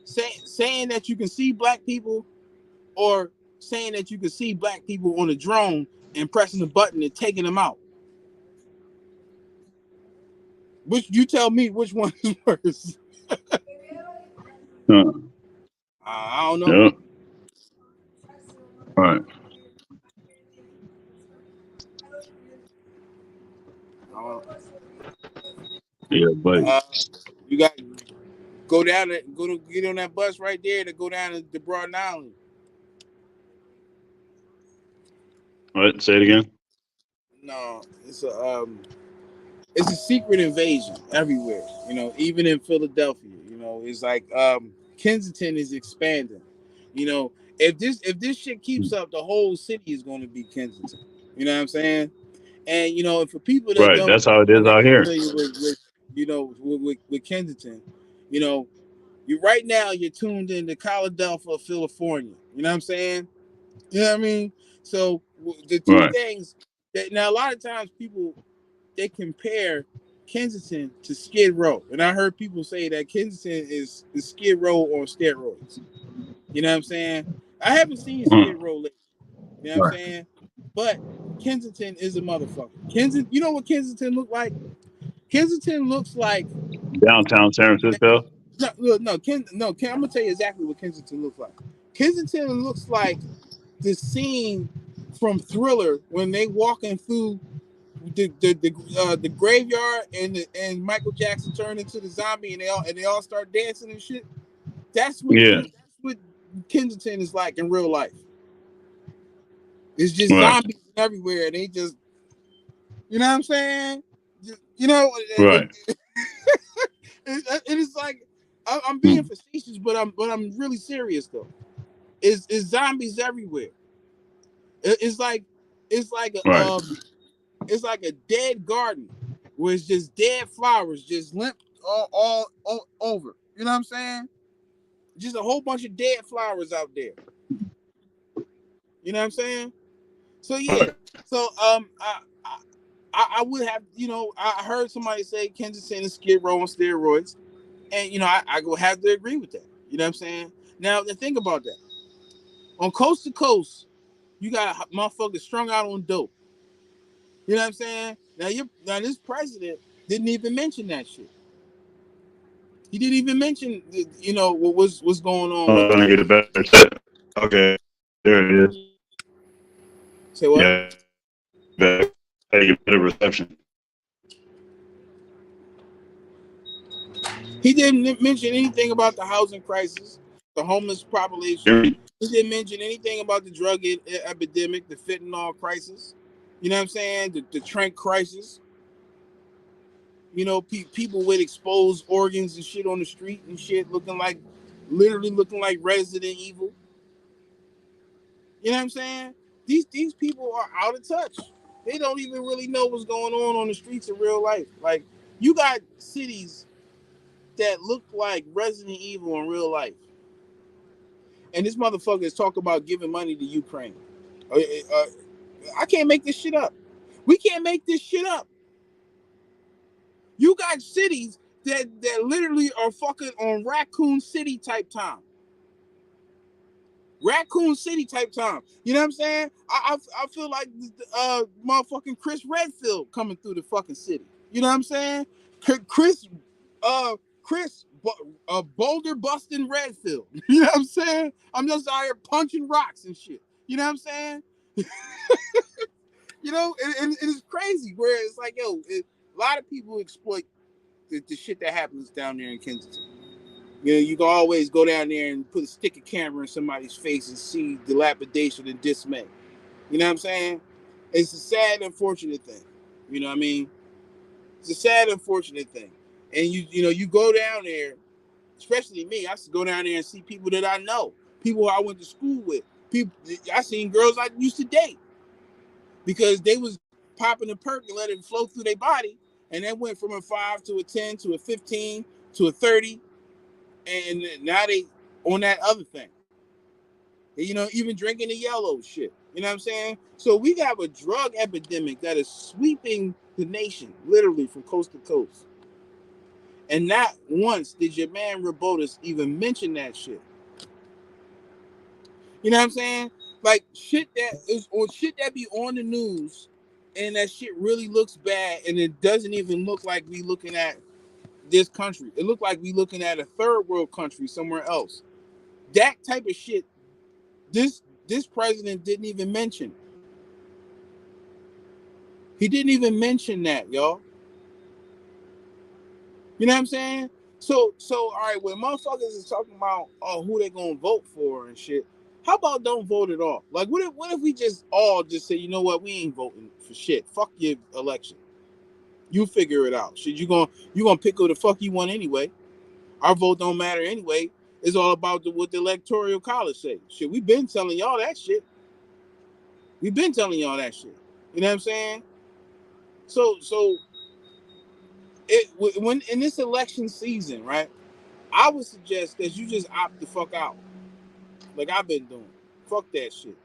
Saying that you can see black people, or saying that you can see black people on a drone and pressing the button and taking them out? Which you tell me which one is worse? I don't know. Yeah. Right. Yeah, but you got to go to get on that bus right there to go down to Broad Island. What? Say it again. No, it's a secret invasion everywhere. Even in Philadelphia. It's like Kensington is expanding. If this shit keeps up, the whole city is going to be Kensington. You know what I'm saying? And for people that don't, that's how it is out here. With Kensington, you right now you're tuned in to Philadelphia, California. You know what I'm saying? You know what I mean? So the two things that now a lot of times people they compare Kensington to Skid Row, and I heard people say that Kensington is Skid Row on steroids. You know what I'm saying? I haven't seen Skid Row lately. You know what I'm saying? But Kensington is a motherfucker. Kensington, you know what Kensington look like? Kensington looks like downtown San Francisco. No, I'm gonna tell you exactly what Kensington looks like. Kensington looks like the scene from Thriller when they walking through the graveyard and Michael Jackson turned into the zombie and they all start dancing and shit. That's what Kensington is like in real life. It's just zombies everywhere. They just, you know what I'm saying? Right. It is like I'm being facetious, but I'm really serious though. It's zombies everywhere. It's like a dead garden where it's just dead flowers, just limp all over. You know what I'm saying? Just a whole bunch of dead flowers out there. You know what I'm saying? So yeah. So I would have, I heard somebody say Kensington is Skid Row on steroids, and I will have to agree with that. You know what I'm saying? Now think about that. On coast to coast, you got motherfuckers strung out on dope. You know what I'm saying? Now this president didn't even mention that shit. He didn't even mention, what's going on. I'm gonna get a better set. Okay, there it is. Say what? Yeah, better reception. He didn't mention anything about the housing crisis, the homeless population. He didn't mention anything about the drug epidemic, the fentanyl crisis. You know what I'm saying? The trank crisis. People with exposed organs and shit on the street and shit literally looking like Resident Evil. You know what I'm saying? These people are out of touch. They don't even really know what's going on the streets in real life. Like, you got cities that look like Resident Evil in real life. And this motherfucker is talking about giving money to Ukraine. I can't make this shit up. We can't make this shit up. You got cities that literally are fucking on Raccoon City type time. Raccoon City type time. You know what I'm saying? I feel like motherfucking Chris Redfield coming through the fucking city. You know what I'm saying? Chris Boulder busting Redfield. You know what I'm saying? I'm just out here punching rocks and shit. You know what I'm saying? You know, and it's crazy where it's like, yo, a lot of people exploit the shit that happens down there in Kensington. You know, you can always go down there and put a stick of camera in somebody's face and see dilapidation and dismay. You know what I'm saying? It's a sad, unfortunate thing. You know what I mean? It's a sad, unfortunate thing. And you go down there, especially me. I used to go down there and see people that I know, people I went to school with. People I seen girls I used to date because they was popping a perk and let it flow through their body, and that went from a 5 to a 10 to a 15 to a 30, and now they on that other thing. You know, even drinking the yellow shit. You know what I'm saying? So we have a drug epidemic that is sweeping the nation, literally from coast to coast. And not once did your man Robotus even mention that shit. You know what I'm saying? Like shit that is or shit that be on the news, and that shit really looks bad, and it doesn't even look like we looking at this country. It looked like we looking at a third world country somewhere else. That type of shit, this president didn't even mention. He didn't even mention that, y'all. You know what I'm saying? So all right, when motherfuckers is talking about who they gonna vote for and shit, how about don't vote at all? Like what if we just all just say, you know what, we ain't voting for shit. Fuck your election. You figure it out. Shit, you gonna pick who the fuck you want anyway. Our vote don't matter anyway. It's all about what the electoral college say. Shit, we've been telling y'all that shit. We've been telling y'all that shit. You know what I'm saying? So when in this election season, right? I would suggest that you just opt the fuck out, like I've been doing. Fuck that shit.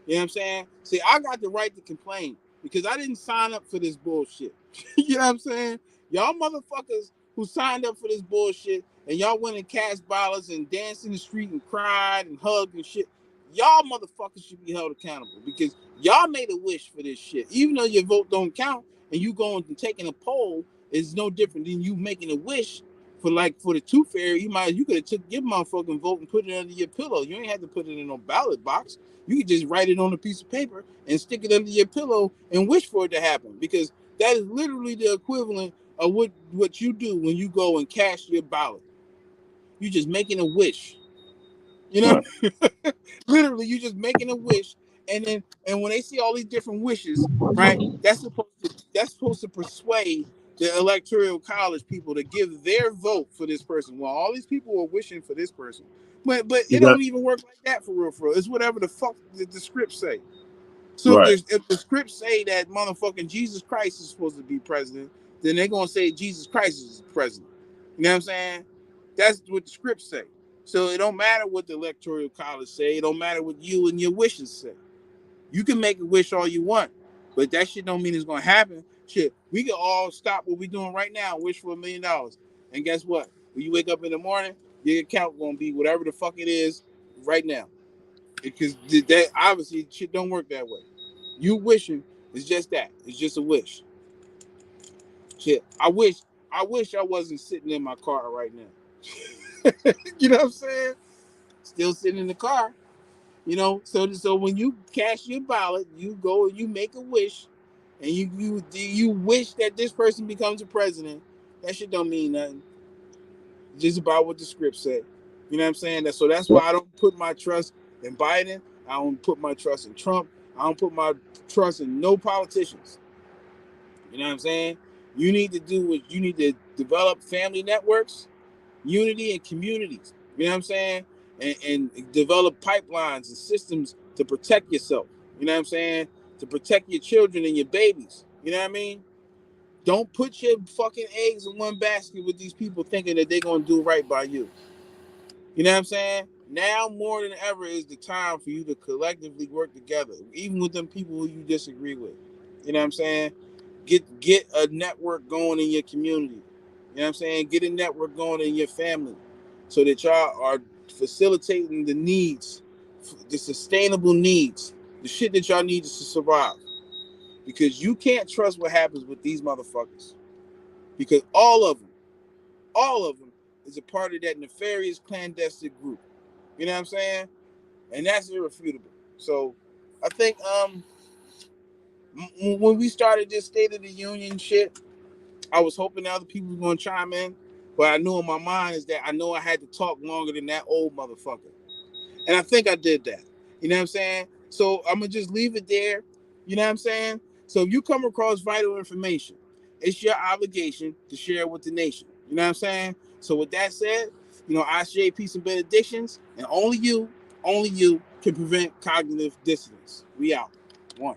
You know what I'm saying? See, I got the right to complain because I didn't sign up for this bullshit. You know what I'm saying? Y'all motherfuckers who signed up for this bullshit and y'all went and cast ballots and danced in the street and cried and hugged and shit. Y'all motherfuckers should be held accountable because y'all made a wish for this shit. Even though your vote don't count and you going and taking a poll is no different than you making a wish for the tooth fairy. You could have took your motherfucking vote and put it under your pillow. You ain't have to put it in no ballot box. You could just write it on a piece of paper and stick it under your pillow and wish for it to happen, because that is literally the equivalent of what you do when you go and cast your ballot. You just making a wish. You know, right. Literally, you just making a wish, and when they see all these different wishes, right? That's supposed to persuade the electoral college people to give their vote for this person. Well, all these people are wishing for this person, but it don't even work like that for real. It's whatever the fuck the scripts say. So right. If the scripts say that motherfucking Jesus Christ is supposed to be president, then they're gonna say Jesus Christ is president. You know what I'm saying? That's what the scripts say. So it don't matter what the electoral college say. It don't matter what you and your wishes say. You can make a wish all you want, but that shit don't mean it's gonna happen. Shit, we can all stop what we're doing right now and wish for $1 million. And guess what? When you wake up in the morning, your account gonna be whatever the fuck it is right now. Because that obviously shit don't work that way. You wishing is just that. It's just a wish. Shit, I wish I wasn't sitting in my car right now. You know what I'm saying? Still sitting in the car. You know, so when you cast your ballot, you go and you make a wish, and you wish that this person becomes a president. That shit don't mean nothing. It's just about what the script said. You know what I'm saying? That's why I don't put my trust in Biden. I don't put my trust in Trump. I don't put my trust in no politicians. You know what I'm saying? You need to develop family networks, unity, and communities. You know what I'm saying? And develop pipelines and systems to protect yourself. You know what I'm saying? To protect your children and your babies. You know what I mean? Don't put your fucking eggs in one basket with these people thinking that they're going to do right by you. You know what I'm saying? Now more than ever is the time for you to collectively work together, even with them people who you disagree with. You know what I'm saying? Get a network going in your community. You know what I'm saying? Get a network going in your family so that y'all are facilitating the needs, the sustainable needs, the shit that y'all need to survive. Because you can't trust what happens with these motherfuckers. Because all of them is a part of that nefarious clandestine group. You know what I'm saying? And that's irrefutable. So I think when we started this State of the Union shit, I was hoping other people were going to chime in. But I knew in my mind is that I know I had to talk longer than that old motherfucker. And I think I did that. You know what I'm saying? So I'm going to just leave it there. You know what I'm saying? So if you come across vital information, it's your obligation to share it with the nation. You know what I'm saying? So with that said, I share peace and benedictions, and only you can prevent cognitive dissonance. We out. One.